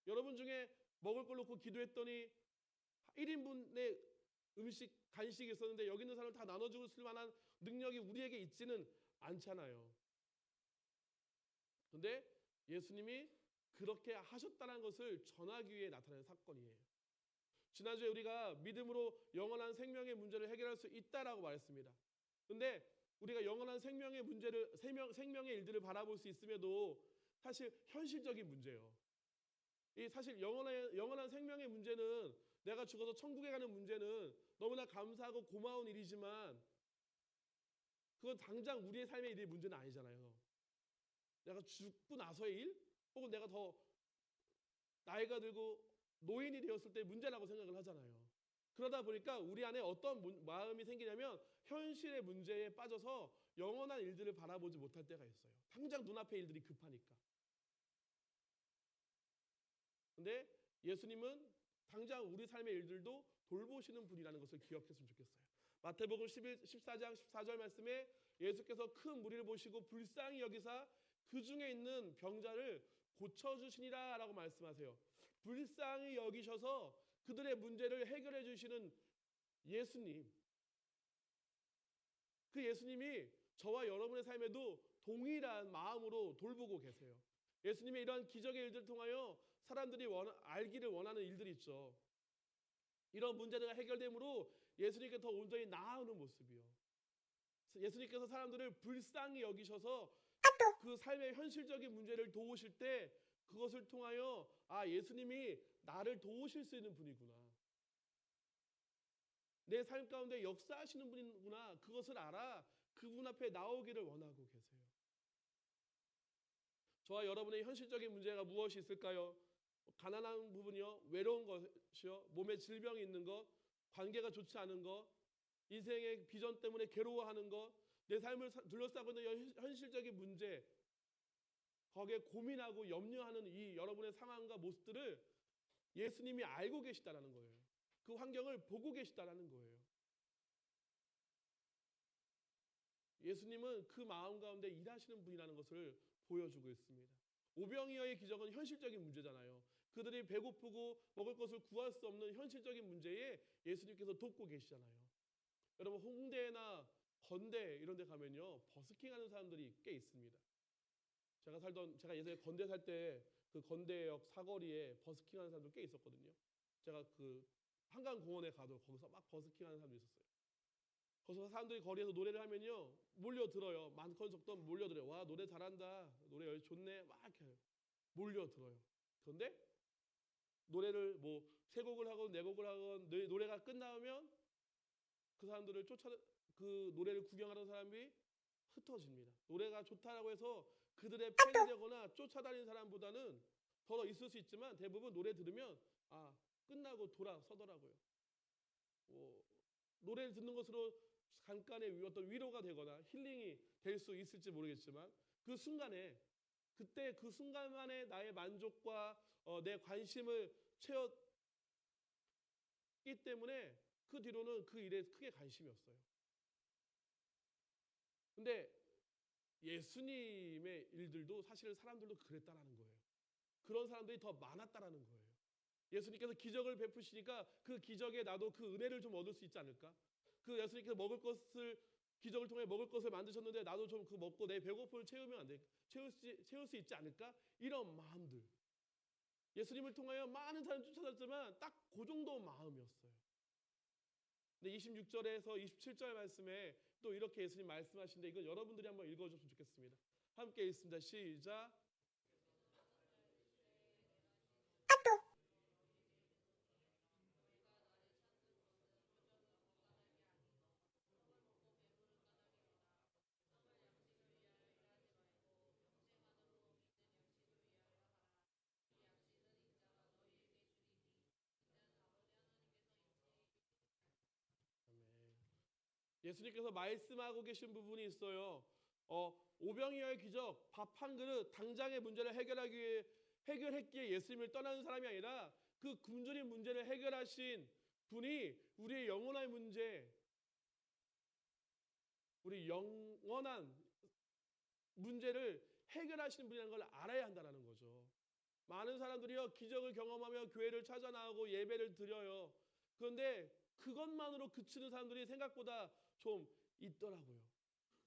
여러분 중에 먹을 걸 놓고 기도했더니 1인분의 간식이 있었는데 여기 있는 사람을 다 나눠주고 쓸 만한 능력이 우리에게 있지는 않잖아요. 근데 예수님이 그렇게 하셨다는 것을 전하기 위해 나타난 사건이에요. 지난주에 우리가 믿음으로 영원한 생명의 문제를 해결할 수 있다라고 말했습니다. 근데 우리가 영원한 생명의 문제를 생명의 일들을 바라볼 수 있음에도 사실 현실적인 문제예요. 이 사실 영원한 생명의 문제는 내가 죽어서 천국에 가는 문제는 너무나 감사하고 고마운 일이지만 그건 당장 우리의 삶의 일의 문제는 아니잖아요. 내가 죽고 나서의 일? 혹은 내가 더 나이가 들고 노인이 되었을 때 문제라고 생각을 하잖아요. 그러다 보니까 우리 안에 어떤 마음이 생기냐면 현실의 문제에 빠져서 영원한 일들을 바라보지 못할 때가 있어요. 당장 눈앞의 일들이 급하니까. 근데 예수님은 당장 우리 삶의 일들도 돌보시는 분이라는 것을 기억했으면 좋겠어요. 마태복음 14장 14절 말씀에 예수께서 큰 무리를 보시고 불쌍히 여기사 그 중에 있는 병자를 고쳐주시니라 라고 말씀하세요. 불쌍히 여기셔서 그들의 문제를 해결해 주시는 예수님, 그 예수님이 저와 여러분의 삶에도 동일한 마음으로 돌보고 계세요. 예수님의 이러한 기적의 일들을 통하여 사람들이 알기를 원하는 일들이 있죠. 이런 문제가 해결됨으로 예수님께 더 온전히 나아오는 모습이요. 예수님께서 사람들을 불쌍히 여기셔서 그 삶의 현실적인 문제를 도우실 때 그것을 통하여 예수님이 나를 도우실 수 있는 분이구나. 내 삶 가운데 역사하시는 분이구나. 그것을 알아 그분 앞에 나오기를 원하고 계세요. 저와 여러분의 현실적인 문제가 무엇이 있을까요? 가난한 부분이요, 외로운 것이요, 몸에 질병이 있는 것, 관계가 좋지 않은 것, 인생의 비전 때문에 괴로워하는 것, 내 삶을 둘러싸고 있는 현실적인 문제, 거기에 고민하고 염려하는 이 여러분의 상황과 모습들을 예수님이 알고 계시다라는 거예요. 그 환경을 보고 계시다라는 거예요. 예수님은 그 마음 가운데 일하시는 분이라는 것을 보여주고 있습니다. 오병이어의 기적은 현실적인 문제잖아요. 그들이 배고프고 먹을 것을 구할 수 없는 현실적인 문제에 예수님께서 돕고 계시잖아요. 여러분 홍대나 건대 이런 데 가면요, 버스킹하는 사람들이 꽤 있습니다. 제가 예전에 건대 살 때 그 건대역 사거리에 버스킹하는 사람들 꽤 있었거든요. 제가 그 한강공원에 가도 거기서 막 버스킹하는 사람도 있었어요. 거기서 사람들이 거리에서 노래를 하면요, 몰려들어요. 많건 적던 몰려들어요. 와, 노래 잘한다, 노래 좋네, 막 이렇게 몰려들어요. 그런데 노래를 뭐 세 곡을 하건 네 곡을 하건 노래가 끝나면 그 사람들을 그 노래를 구경하는 사람이 흩어집니다. 노래가 좋다라고 해서 그들의 팬이 되거나 쫓아다니는 사람보다는 더 있을 수 있지만 대부분 노래 들으면 끝나고 돌아서더라고요. 노래를 듣는 것으로 잠깐의 어떤 위로가 되거나 힐링이 될 수 있을지 모르겠지만 그때 그 순간만에 나의 만족과 내 관심을 채웠기 때문에 그 뒤로는 그 일에 크게 관심이 없어요. 근데 예수님의 일들도 사실 사람들도 그랬다라는 거예요. 그런 사람들이 더 많았다라는 거예요. 예수님께서 기적을 베푸시니까 그 기적에 나도 그 은혜를 좀 얻을 수 있지 않을까? 그 예수님께서 기적을 통해 먹을 것을 만드셨는데 나도 좀 그 먹고 내 배고픔을 채울 수 있지 않을까? 이런 마음들. 예수님을 통하여 많은 사람이 쫓아다녔지만 딱 그 정도 마음이었어요. 근데 26절에서 27절 말씀에 또 이렇게 예수님 말씀하시는데 이건 여러분들이 한번 읽어줬으면 좋겠습니다. 함께 읽습니다. 시작. 예수님께서 말씀하고 계신 부분이 있어요. 오병이어의 기적, 밥 한 그릇, 당장의 문제를 해결했기에 예수님을 떠나는 사람이 아니라 그 굶주린 문제를 해결하신 분이 우리의 영원한 문제, 우리 영원한 문제를 해결하시는 분이라는 걸 알아야 한다는 거죠. 많은 사람들이요, 기적을 경험하며 교회를 찾아 나오고 예배를 드려요. 그런데 그것만으로 그치는 사람들이 생각보다 좀 있더라고요.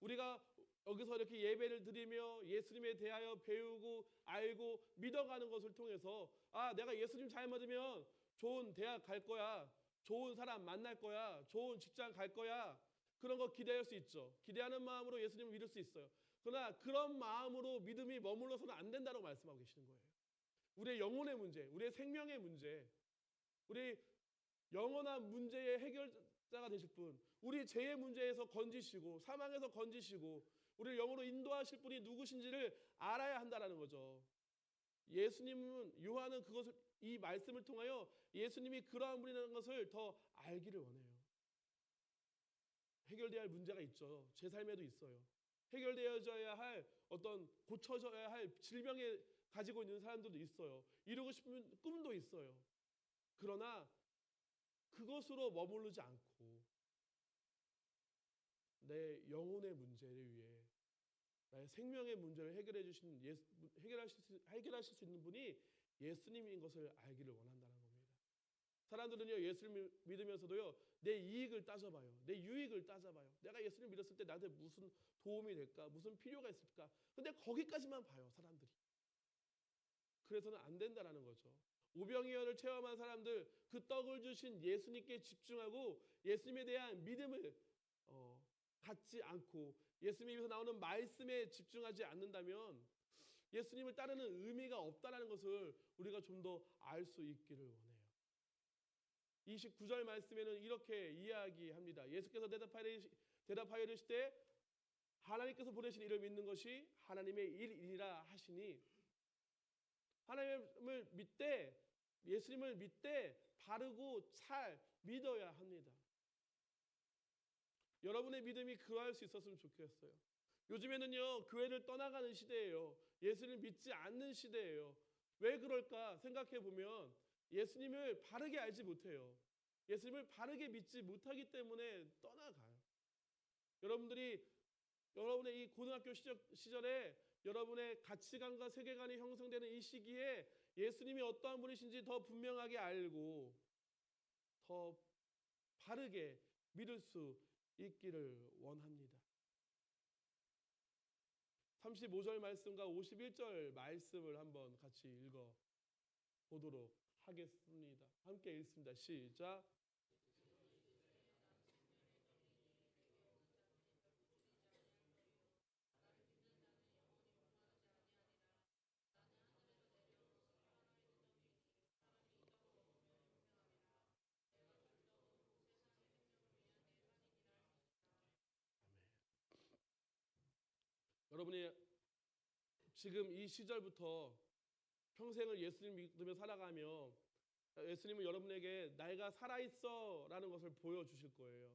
우리가 여기서 이렇게 예배를 드리며 예수님에 대하여 배우고 알고 믿어가는 것을 통해서 내가 예수님 잘 믿으면 좋은 대학 갈 거야, 좋은 사람 만날 거야, 좋은 직장 갈 거야, 그런 거 기대할 수 있죠. 기대하는 마음으로 예수님을 믿을 수 있어요. 그러나 그런 마음으로 믿음이 머물러서는 안 된다고 말씀하고 계시는 거예요. 우리의 영혼의 문제, 우리의 생명의 문제, 우리 영원한 문제의 해결자가 되실 분, 우리 죄의 문제에서 건지시고 사망에서 건지시고 우리를 영으로 인도하실 분이 누구신지를 알아야 한다는 거죠. 요한은 그것을 이 말씀을 통하여 예수님이 그러한 분이라는 것을 더 알기를 원해요. 해결돼야 할 문제가 있죠. 제 삶에도 있어요. 해결되어져야 할 어떤 고쳐져야 할 질병에 가지고 있는 사람들도 있어요. 이루고 싶은 꿈도 있어요. 그러나 그것으로 머무르지 않고 내 영혼의 문제를 위해 나의 생명의 문제를 해결하실 수 있는 분이 예수님인 것을 알기를 원한다는 겁니다. 사람들은요, 예수를 믿으면서도요, 내 이익을 따져봐요. 내 유익을 따져봐요. 내가 예수를 믿었을 때 나한테 무슨 도움이 될까? 무슨 필요가 있을까? 근데 거기까지만 봐요, 사람들이. 그래서는 안 된다라는 거죠. 오병이어를 체험한 사람들, 그 떡을 주신 예수님께 집중하고 예수님에 대한 믿음을 갖지 않고 예수님에서 나오는 말씀에 집중하지 않는다면 예수님을 따르는 의미가 없다라는 것을 우리가 좀 더 알 수 있기를 원해요. 29절 말씀에는 이렇게 이야기합니다. 예수께서 대답하여 이르시되 하나님께서 보내신 이를 믿는 것이 하나님의 일이라 하시니, 하나님을 믿되 예수님을 믿되 바르고 잘 믿어야 합니다. 여러분의 믿음이 그러할 수 있었으면 좋겠어요. 요즘에는요, 교회를 떠나가는 시대예요. 예수를 믿지 않는 시대예요. 왜 그럴까 생각해 보면 예수님을 바르게 알지 못해요. 예수님을 바르게 믿지 못하기 때문에 떠나가요. 여러분들이 여러분의 이 고등학교 시절에 여러분의 가치관과 세계관이 형성되는 이 시기에 예수님이 어떠한 분이신지 더 분명하게 알고 더 바르게 믿을 수 있기를 원합니다. 35절 말씀과 51절 말씀을 한번 같이 읽어 보도록 하겠습니다. 함께 읽습니다. 시작. 여러분이 지금 이 시절부터 평생을 예수님 믿으며 살아가며 예수님은 여러분에게 내가 살아있어 라는 것을 보여주실 거예요.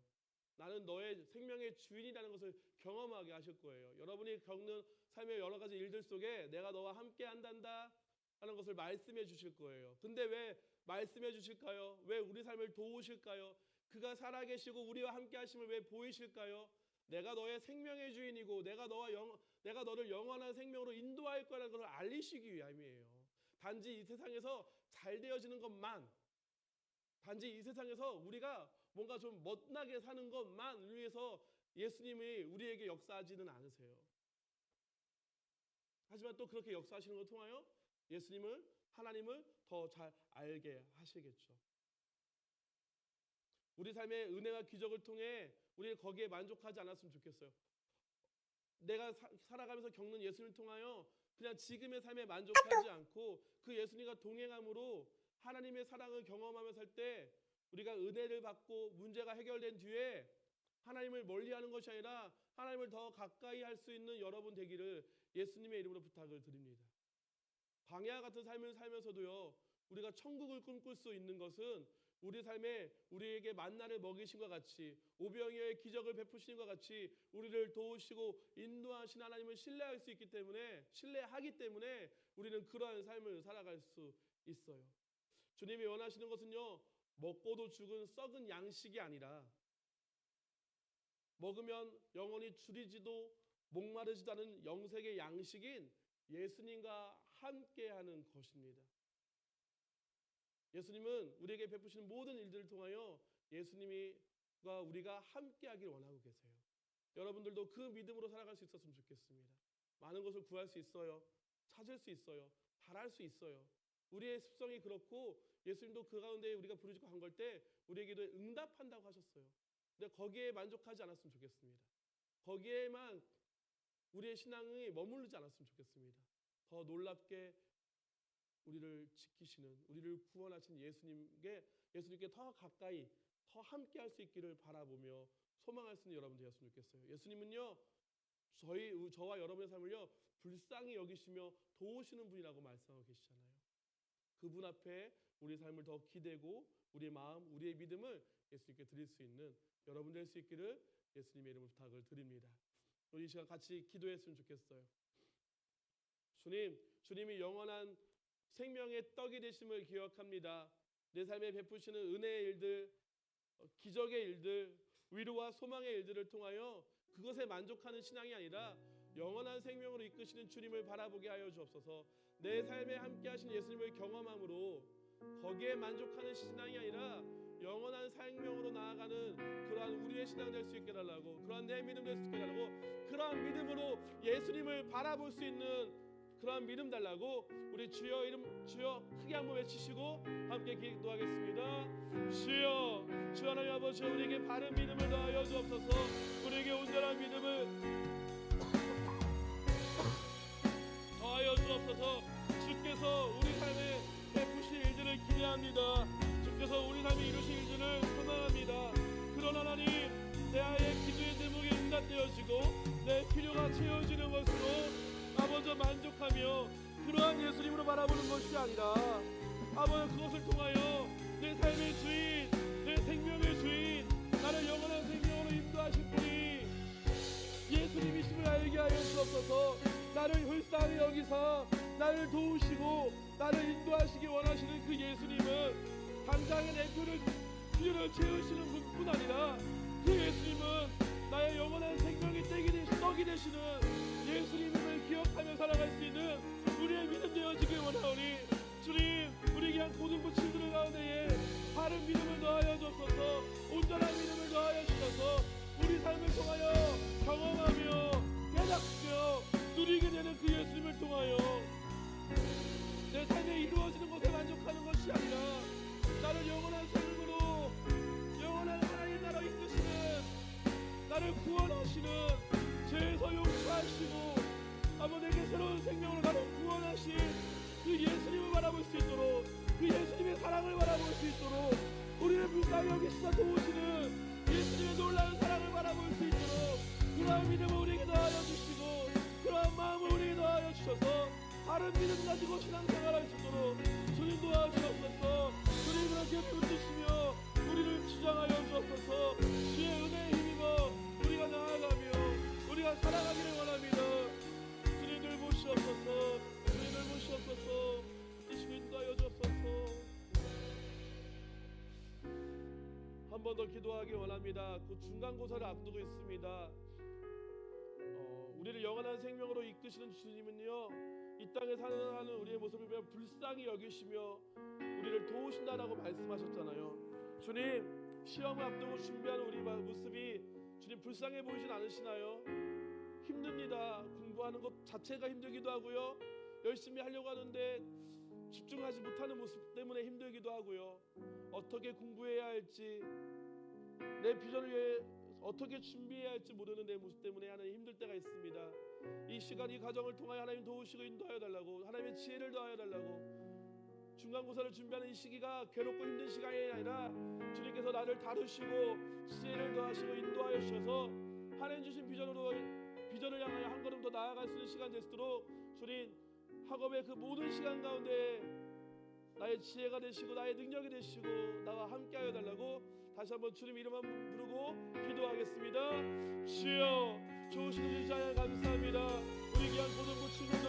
나는 너의 생명의 주인이라는 것을 경험하게 하실 거예요. 여러분이 겪는 삶의 여러 가지 일들 속에 내가 너와 함께 한단다 하는 것을 말씀해 주실 거예요. 근데 왜 말씀해 주실까요? 왜 우리 삶을 도우실까요? 그가 살아계시고 우리와 함께 하심을 왜 보이실까요? 내가 너의 생명의 주인이고 내가 너를 영원한 생명으로 인도할 거라는 것을 알리시기 위함이에요. 단지 이 세상에서 잘 되어지는 것만, 단지 이 세상에서 우리가 뭔가 좀 멋나게 사는 것만 위해서 예수님이 우리에게 역사하지는 않으세요. 하지만 또 그렇게 역사하시는 걸 통하여 하나님을 더 잘 알게 하시겠죠. 우리 삶의 은혜와 기적을 통해 우리는 거기에 만족하지 않았으면 좋겠어요. 내가 살아가면서 겪는 예수님을 통하여 그냥 지금의 삶에 만족하지 않고 그 예수님과 동행함으로 하나님의 사랑을 경험하며 살 때 우리가 은혜를 받고 문제가 해결된 뒤에 하나님을 멀리하는 것이 아니라 하나님을 더 가까이 할 수 있는 여러분 되기를 예수님의 이름으로 부탁을 드립니다. 광야 같은 삶을 살면서도요, 우리가 천국을 꿈꿀 수 있는 것은 우리 삶에 우리에게 만나를 먹이신과 같이 오병이어의 기적을 베푸시는 것 같이 우리를 도우시고 인도하신 하나님을 신뢰하기 때문에 우리는 그러한 삶을 살아갈 수 있어요. 주님이 원하시는 것은요, 먹고도 죽은 썩은 양식이 아니라 먹으면 영원히 줄이지도 목마르지도 않은 영생의 양식인 예수님과 함께하는 것입니다. 예수님은 우리에게 베푸시는 모든 일들을 통하여 예수님과 우리가 함께하길 원하고 계세요. 여러분들도 그 믿음으로 살아갈 수 있었으면 좋겠습니다. 많은 것을 구할 수 있어요. 찾을 수 있어요. 바랄 수 있어요. 우리의 습성이 그렇고 예수님도 그 가운데 우리가 부르짖고 간 걸 때 우리에게도 응답한다고 하셨어요. 근데 거기에 만족하지 않았으면 좋겠습니다. 거기에만 우리의 신앙이 머무르지 않았으면 좋겠습니다. 더 놀랍게 우리를 지키시는, 우리를 구원하신 예수님께 더 가까이, 더 함께 할 수 있기를 바라보며 소망할 수 있는 여러분 되었으면 좋겠어요. 예수님은요, 저와 여러분의 삶을요, 불쌍히 여기시며 도우시는 분이라고 말씀하고 계시잖아요. 그분 앞에 우리 삶을 더 기대고 우리의 마음, 우리의 믿음을 예수님께 드릴 수 있는 여러분 될 수 있기를 예수님의 이름으로 부탁을 드립니다. 우리 이 시간 같이 기도했으면 좋겠어요. 주님, 주님이 영원한 생명의 떡이 되심을 기억합니다. 내 삶에 베푸시는 은혜의 일들, 기적의 일들, 위로와 소망의 일들을 통하여 그것에 만족하는 신앙이 아니라 영원한 생명으로 이끄시는 주님을 바라보게 하여 주옵소서. 내 삶에 함께 하신 예수님을 경험함으로 거기에 만족하는 신앙이 아니라 영원한 생명으로 나아가는 그러한 우리의 신앙 될 수 있게 달라고, 그러한 내 믿음 될 수 있게 달라고, 그러한 믿음으로 예수님을 바라볼 수 있는 그러한 믿음 달라고 우리 주여 이름 주여 크게 한번 외치시고 함께 기도하겠습니다. 주여, 주 하나님 아버지, 우리에게 바른 믿음을 더하여 주옵소서. 우리에게 온전한 믿음을 더하여 주옵소서. 주께서 우리 삶에 베푸실 일들을 기대합니다. 주께서 우리 삶에 이루실 일들을 소망합니다. 그러나 하나님, 내 아이의 기도의 제목이 응답되어지고 내 필요가 채워지는 것으로 아버지 만족하며 그러한 예수님으로 바라보는 것이 아니라 아버지 그것을 통하여 내 삶의 주인, 내 생명의 주인, 나를 영원한 생명으로 인도하실 분이 예수님이심을 알게 하여 주옵소서. 나를 불쌍히 여기서 나를 도우시고 나를 인도하시기 원하시는 그 예수님은 당장의 내 필요를 채우시는 분뿐 아니라 그 예수님은 나의 영원한 생명의 떡이 되시는 예수님을 기억하며 살아갈 수 있는 우리의 믿음 되어지길 원하오니 주님, 우리에게 한 고등부 친구들 가운데에 바른 믿음을 더하여 주옵소서. 온전한 믿음을 더하여 주셔서 우리 삶을 통하여 경험하며 깨닫며 누리게 되는 그 예수님을 통하여 내 삶에 이루어지는 것에 만족하는 것이 아니라 나를 영원한 삶으로 영원한 하나님 나라 이끄시는, 나를 구원하시는, 죄에서 용서하시고 아버지에게 새로운 생명으로 나를 구원하신 그 예수님을 바라볼 수 있도록, 그 예수님의 사랑을 바라볼 수 있도록, 우리를 불쌍히 여기시다 도우시는 예수님의 놀라운 사랑을 바라볼 수 있도록 그러한 믿음을 우리에게 더하여 주시고 그러한 마음을 우리에게 더하여 주셔서 바른 믿음 가지고 신앙생활할 수 있도록 주님 도와주옵소서. 주님 그렇게 붙드시며 우리를 주장하여 주옵소서. 주의 은혜에 힘입어 우리가 나아가며 우리가 살아가기를 원합니다. 주님을 모시옵소서. 주님을 모시옵소서. 이시고 인도하여 주옵소서. 한 번 더 기도하기 원합니다. 그 중간고사를 앞두고 있습니다. 우리를 영원한 생명으로 이끄시는 주님은요, 이 땅에 살아가는 우리의 모습을 보면 불쌍히 여기시며 우리를 도우신다라고 말씀하셨잖아요. 주님, 시험을 앞두고 준비하는 우리 모습이 주님 불쌍해 보이진 않으시나요? 힘듭니다. 공부하는 것 자체가 힘들기도 하고요, 열심히 하려고 하는데 집중하지 못하는 모습 때문에 힘들기도 하고요, 어떻게 공부해야 할지, 내 비전을 위해 어떻게 준비해야 할지 모르는 내 모습 때문에 하나님 힘들 때가 있습니다. 이 시간, 이 과정을 통하여 하나님 도우시고 인도하여 달라고, 하나님의 지혜를 더하여 달라고, 중간고사를 준비하는 이 시기가 괴롭고 힘든 시간이 아니라 주님께서 나를 다루시고 지혜를 더하시고 인도하여 주셔서 하나님 주신 비전을 향하여 한 걸음 더 나아갈 수 있는 시간 되시도록 주님, 학업의 그 모든 시간 가운데 나의 지혜가 되시고 나의 능력이 되시고 나와 함께하여 달라고 다시 한번 주님 이름 한번 부르고 기도하겠습니다. 주여, 좋으신 우리 자야 감사합니다. 우리 귀한 고등부 친구들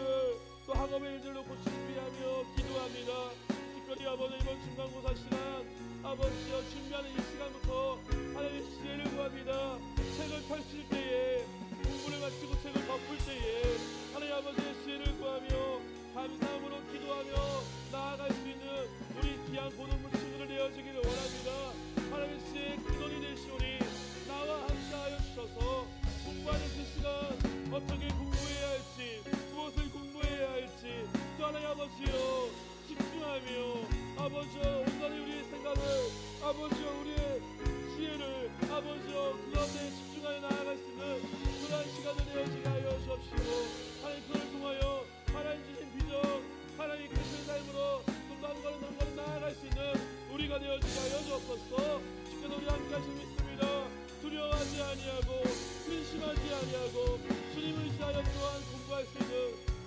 또 학업의 일들 놓고 준비하며 기도합니다. 특별히 아버지 이번 중간고사 시간 아버지여 준비하는 이 시간부터 하나님의 지혜를 구합니다. 책을 펼칠 때에, 공부를 마치고 책을 덮을 때에 하나님 아버지의 지혜를 구하며 감사함으로 기도하며 나아갈 수 있는 우리 귀한 고등부 친구들 되어지기를 원합니다. 하나님의 지혜의 근원이 되시오니 나와 함께하여 주셔서 공부하는 그 시간 어떻게 공부해야 할지, 무엇을 공부해야 할지 또 하나님 아버지여 집중하며 아버지여 온전히 우리의 생각을, 아버지여 우리의 지혜를 아버지여 그 가운데 집중하여 나아갈 수 있는 그러한 시간을 되어지게 하여 주옵시고 하나님 그걸 통하여 하나님 주신 비전, 하나님 크신 삶으로 또 한 걸음 나아갈 수 있는 우리가 되어지게 하여 주옵소서. 주께서 우리 함께 하심 믿습니다. 두려워하지 아니하고 근심하지 아니하고 주님을 의지하여 또한 공부할 수 있는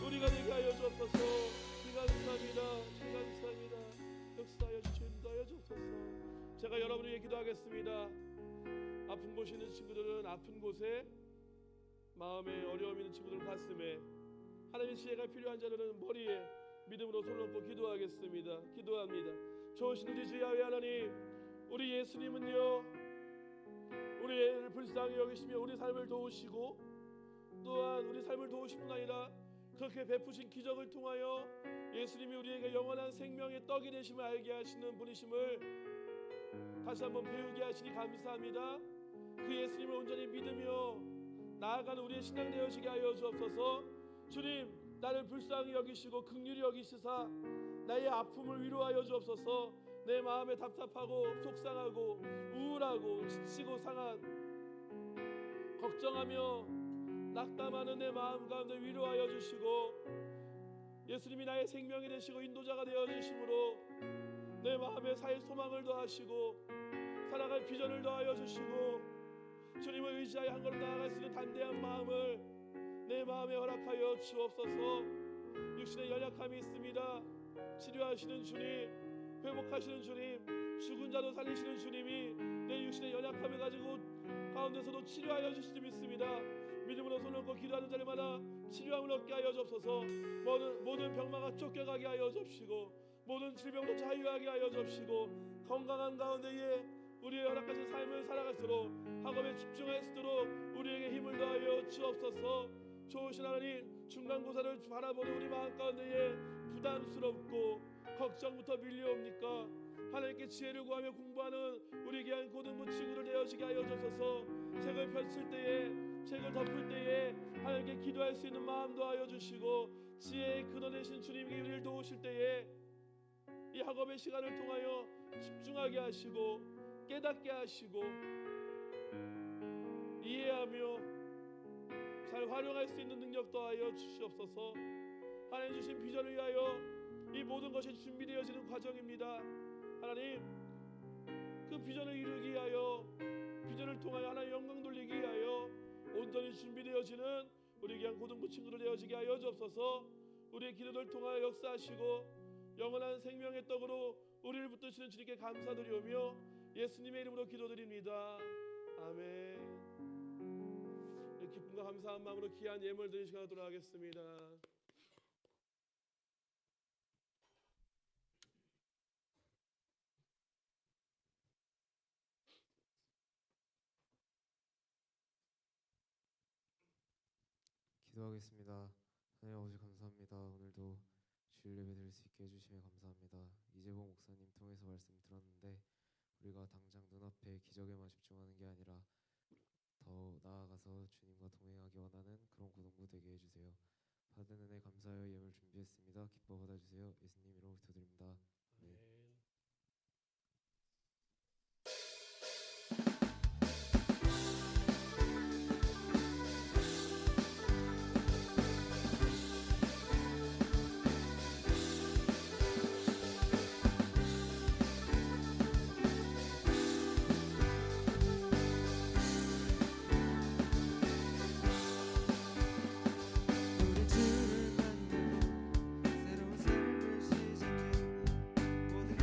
우리가 되게 하여 주옵소서. 감사합니다. 감사합니다. 역사하여 주시고 인도하여 주옵소서. 제가 여러분에게 기도하겠습니다. 아픈 곳이 있는 친구들은 아픈 곳에, 마음에 어려움이 있는 친구들은 가슴에, 하나님의 지혜가 필요한 자들은 머리에 믿음으로 손을 얹고 기도하겠습니다. 기도합니다. 좋으신 우리 주 야훼 하나님, 우리 예수님은요 우리를 불쌍히 여기시며 우리 삶을 도우시고 또한 우리 삶을 도우실 뿐 아니라 그렇게 베푸신 기적을 통하여 예수님이 우리에게 영원한 생명의 떡이 되심을 알게 하시는 분이심을 다시 한번 배우게 하시니 감사합니다. 그 예수님을 온전히 믿으며 나아가는 우리의 신앙 되어지게 하여 주옵소서. 주님, 나를 불쌍히 여기시고 긍휼히 여기시사 나의 아픔을 위로하여 주옵소서. 내 마음에 답답하고 속상하고 우울하고 지치고 상한 걱정하며 낙담하는 내 마음 가운데 위로하여 주시고 예수님이 나의 생명이 되시고 인도자가 되어 주심으로 내 마음에 살 소망을 더하시고 살아갈 비전을 더하여 주시고 주님을 의지하여 한 걸음 나아갈 수 있는 담대한 마음을 내 마음에 허락하여 주옵소서. 육신의 연약함이 있습니다. 치료하시는 주님, 회복하시는 주님, 죽은 자도 살리시는 주님이 내 육신의 연약함을 가지고 가운데서도 치료하여 주실 줄 믿습니다. 믿음으로 손을 얹고 기도하는 자들마다 치료함을 얻게 하여 주옵소서. 모든 병마가 쫓겨가게 하여 주옵시고 모든 질병으로 자유하게 하여 주옵시고 건강한 가운데에 우리의 허락하신 삶을 살아갈수록 학업에 집중할 수 있도록 우리에게 힘을 더하여 주옵소서. 좋으신 하나님, 중간고사를 바라보는 우리 마음 가운데에 부담스럽고 걱정부터 밀려옵니까? 하나님께 지혜를 구하며 공부하는 우리 귀한 고등부 친구들 되어지게 하여 주옵소서. 책을 펼칠 때에, 책을 덮을 때에 하나님께 기도할 수 있는 마음도 하여 주시고 지혜의 근원 되신 주님이 우리를 도우실 때에 이 학업의 시간을 통하여 집중하게 하시고 깨닫게 하시고 이해하며 잘 활용할 수 있는 능력도 하여 주시옵소서. 하나님 주신 비전을 위하여 이 모든 것이 준비되어지는 과정입니다. 하나님, 그 비전을 이루기 위하여, 비전을 통하여 하나님 영광 돌리기 위하여 온전히 준비되어지는 우리 귀한 고등부 친구들 되어지게 하여 주옵소서. 우리의 기도를 통하여 역사하시고 영원한 생명의 떡으로 우리를 붙드시는 주님께 감사드리오며 예수님의 이름으로 기도드립니다. 아멘. 기쁨과 감사한 마음으로 귀한 예물 드리는 시간 돌아가겠습니다. 기도하겠습니다. 하나님 아버지 감사합니다. 오늘도 주일 예배 드릴 수 있게 해주시며 감사합니다. 이재봉 목사님 통해서 말씀 들었는데 우리가 당장 눈앞에 기적에만 집중하는 게 아니라 더 나아가서 주님과 동행하기 원하는 그런 고등부 되게 해주세요. 받은 은혜 감사하여 예물 준비했습니다. 기뻐 받아주세요. 예수님 이름으로 기도드립니다. 네. 아멘. 우리 주를 만나고 새로운 삶을 시작해 모든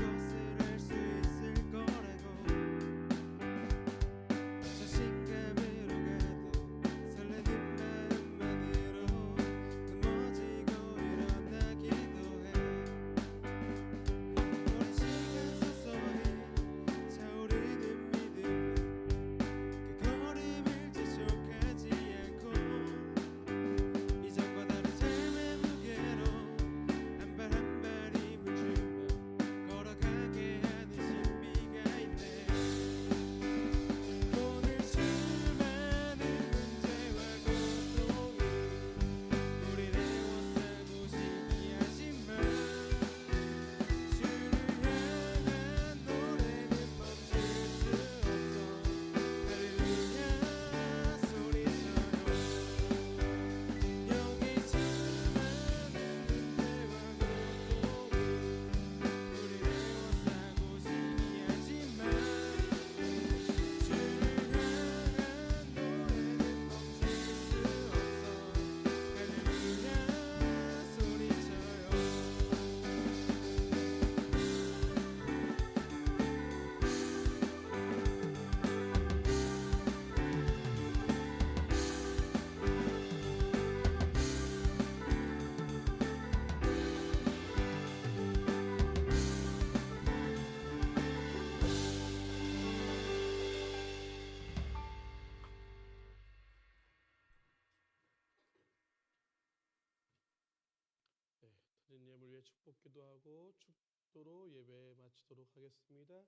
예배 축복 기도하고 축도로 예배 마치도록 하겠습니다.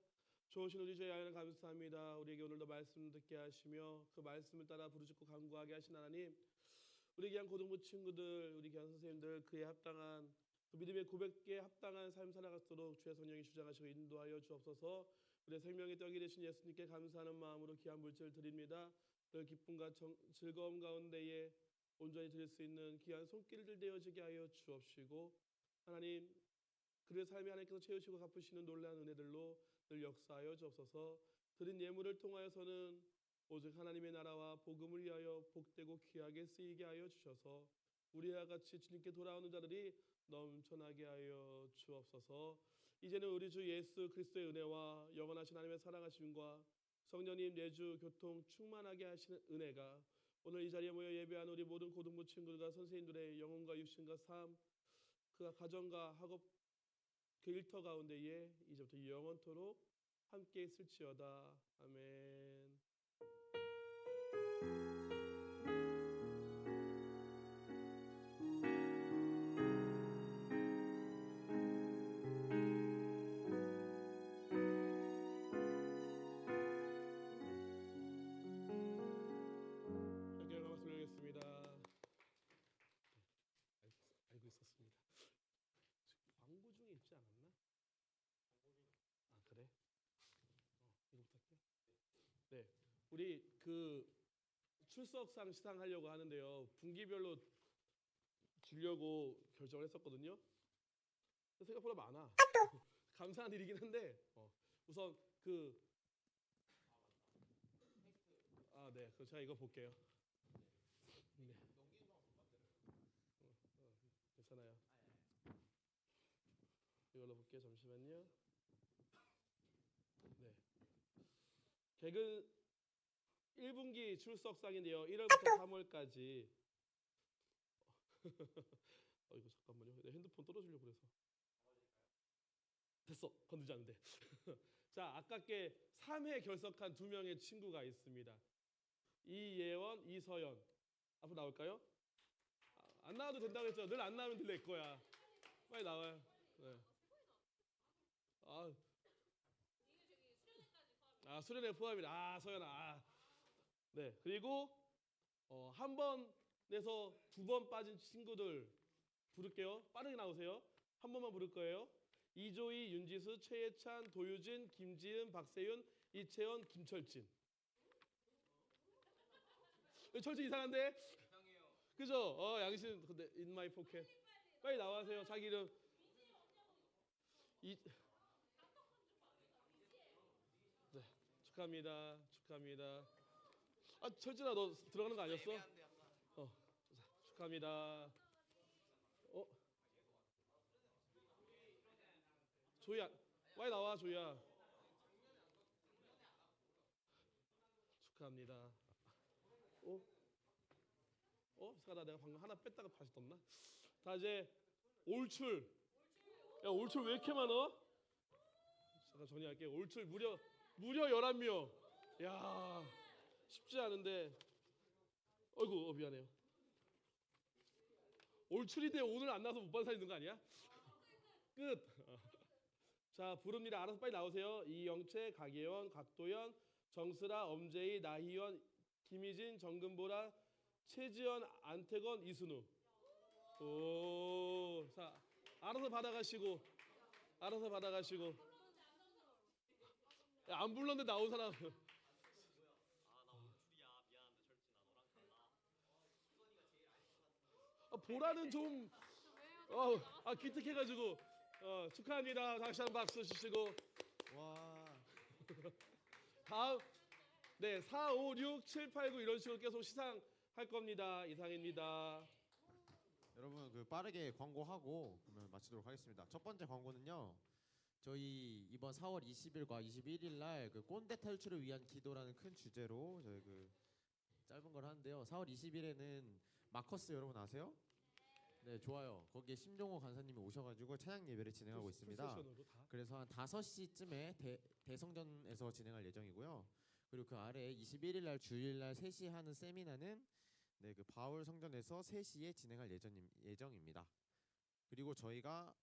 좋으신 우리 주의 하나님 감사합니다. 우리에게 오늘도 말씀 듣게 하시며 그 말씀을 따라 부르짖고 간구하게 하신 하나님, 우리 귀한 고등부 친구들, 우리 귀한 선생님들 그에 합당한 그 믿음의 고백에 합당한 삶 살아가도록 주의 성령이 주장하시고 인도하여 주옵소서. 우리의 생명의 떡이 되신 예수님께 감사하는 마음으로 귀한 물질을 드립니다. 늘 기쁨과 즐거움 가운데에 온전히 드릴 수 있는 귀한 손길들 되어지게 하여 주옵시고, 하나님 그의 삶이 하나님께서 채우시고 갚으시는 놀라운 은혜들로 늘 역사하여 주옵소서. 드린 예물을 통하여서는 오직 하나님의 나라와 복음을 위하여 복되고 귀하게 쓰이게 하여 주셔서 우리와 같이 주님께 돌아오는 자들이 넘쳐나게 하여 주옵소서. 이제는 우리 주 예수 그리스도의 은혜와 영원하신 하나님의 사랑하심과 성령님 내주 교통 충만하게 하시는 은혜가 오늘 이 자리에 모여 예배한 우리 모든 고등부 친구들과 선생님들의 영혼과 육신과 삶, 그 가정과 학업 그 일터 가운데에 이제부터 영원토록 함께 있을지어다. 아멘. 알고 있었습니다. 광고 중에 있지 않았나? 아 그래? 이거부터 할게요. 네, 우리 그 출석상 시상하려고 하는데요. 분기별로 주려고 결정을 했었거든요. 생각보다 많아. 감사한 일이긴 한데 우선 네, 그럼 제가 이거 볼게요. 네. 괜찮아요. 이걸로 볼게요. 잠시만요. 네. 개근 1분기 출석상인데요. 1월부터 3월까지. 이거 잠깐만요. 내 핸드폰 떨어지려고 그래서. 됐어. 건들지 않는데. 자, 아깝게 3회 결석한 2명의 친구가 있습니다. 이예원, 이서연. 앞으로 나올까요? 안 나와도 된다고 했죠. 늘 안 나오면 늘 내 거야. 빨리 나와요. 네. 수련회 포함이라. 서연아. 네. 그리고 한 번에서 2번 빠진 친구들 부를게요. 빠르게 나오세요. 한 번만 부를 거예요. 이조희, 윤지수, 최예찬, 도유진, 김지은, 박세윤, 이채원, 김철진. 철진 이상한데? 그죠? 양심 근데 in my pocket. 빨리 나와세요. 자기 이름. 네, 축하합니다. 철진아 너 들어가는 거 아니었어? 축하합니다. 조이야, 빨리 나와 조이야. 축하합니다. 잠깐만 내가 방금 하나 뺐다가 다시 떴나? 자 이제 올출. 야 올출 왜 이렇게 많어? 잠깐 정리할게. 올출 무려 11명. 야 쉽지 않은데. 어이구 미안해요. 올출인데 오늘 안 나와서 못 받은 사람 있는 거 아니야? 끝. 자 부릅니다. 알아서 빨리 나오세요. 이영채, 박예원, 각도연, 정슬아, 엄재희, 나희원, 김희진, 정근보라, 최지연, 안태건, 이순우. 자 알아서 받아가시고. 야, 안 불렀는데 나온 사람. 보라는 좀 기특해가지고 축하합니다. 다시 한 번 박수 주시고. 와. 다음 4, 5, 6, 7, 8, 9 이런 식으로 계속 시상할 겁니다. 이상입니다. 여러분 빠르게 광고하고 그러면 마치도록 하겠습니다. 첫 번째 광고는요. 저희 이번 4월 20일과 21일 날 꼰대 탈출을 위한 기도라는 큰 주제로 저희 짧은 걸 하는데요. 4월 20일에는 마커스 여러분 아세요? 네, 좋아요. 거기에 심종호 간사님이 오셔가지고 찬양 예배를 진행하고 있습니다. 그래서 한 5시쯤에 대성전에서 진행할 예정이고요. 그리고 그 아래 21일 날 주일 날 3시 하는 세미나는 바울 성전에서 3시에 진행할 예정입니다. 그리고 저희가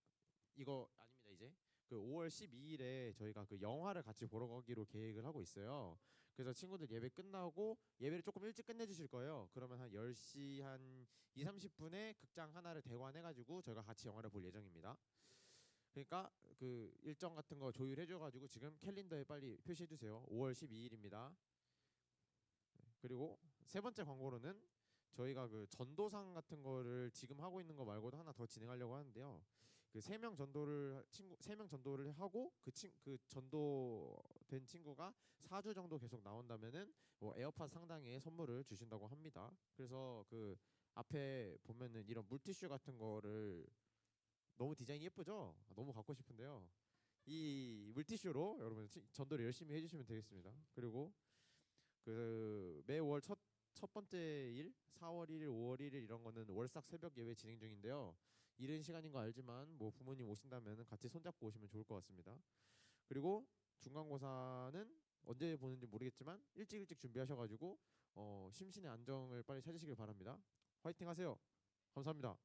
이거 아닙니다. 이제 그 5월 12일에 저희가 그 영화를 같이 보러 가기로 계획을 하고 있어요. 그래서 친구들 예배 끝나고 예배를 조금 일찍 끝내주실 거예요. 그러면 한 10시 한 2, 30분에 극장 하나를 대관해가지고 저희가 같이 영화를 볼 예정입니다. 그러니까 그 일정 같은 거 조율해줘가지고 지금 캘린더에 빨리 표시해주세요. 5월 12일입니다. 그리고 세 번째 광고로는 저희가 그 전도상 같은 거를 지금 하고 있는 거 말고도 하나 더 진행하려고 하는데요. 그 3명 전도를 친구 3명 전도를 하고 그 전도된 친구가 4주 정도 계속 나온다면은 뭐 에어팟 상당의 선물을 주신다고 합니다. 그래서 그 앞에 보면은 이런 물티슈 같은 거를 너무 디자인이 예쁘죠? 너무 갖고 싶은데요. 이 물티슈로 여러분 전도를 열심히 해주시면 되겠습니다. 그리고 그 매월 첫 번째 일 4월 1일, 5월 1일 이런 거는 월삭 새벽 예배 진행 중인데요. 이른 시간인 거 알지만 뭐 부모님 오신다면 같이 손잡고 오시면 좋을 것 같습니다. 그리고 중간고사는 언제 보는지 모르겠지만 일찍 준비하셔가지고 심신의 안정을 빨리 찾으시길 바랍니다. 화이팅 하세요. 감사합니다.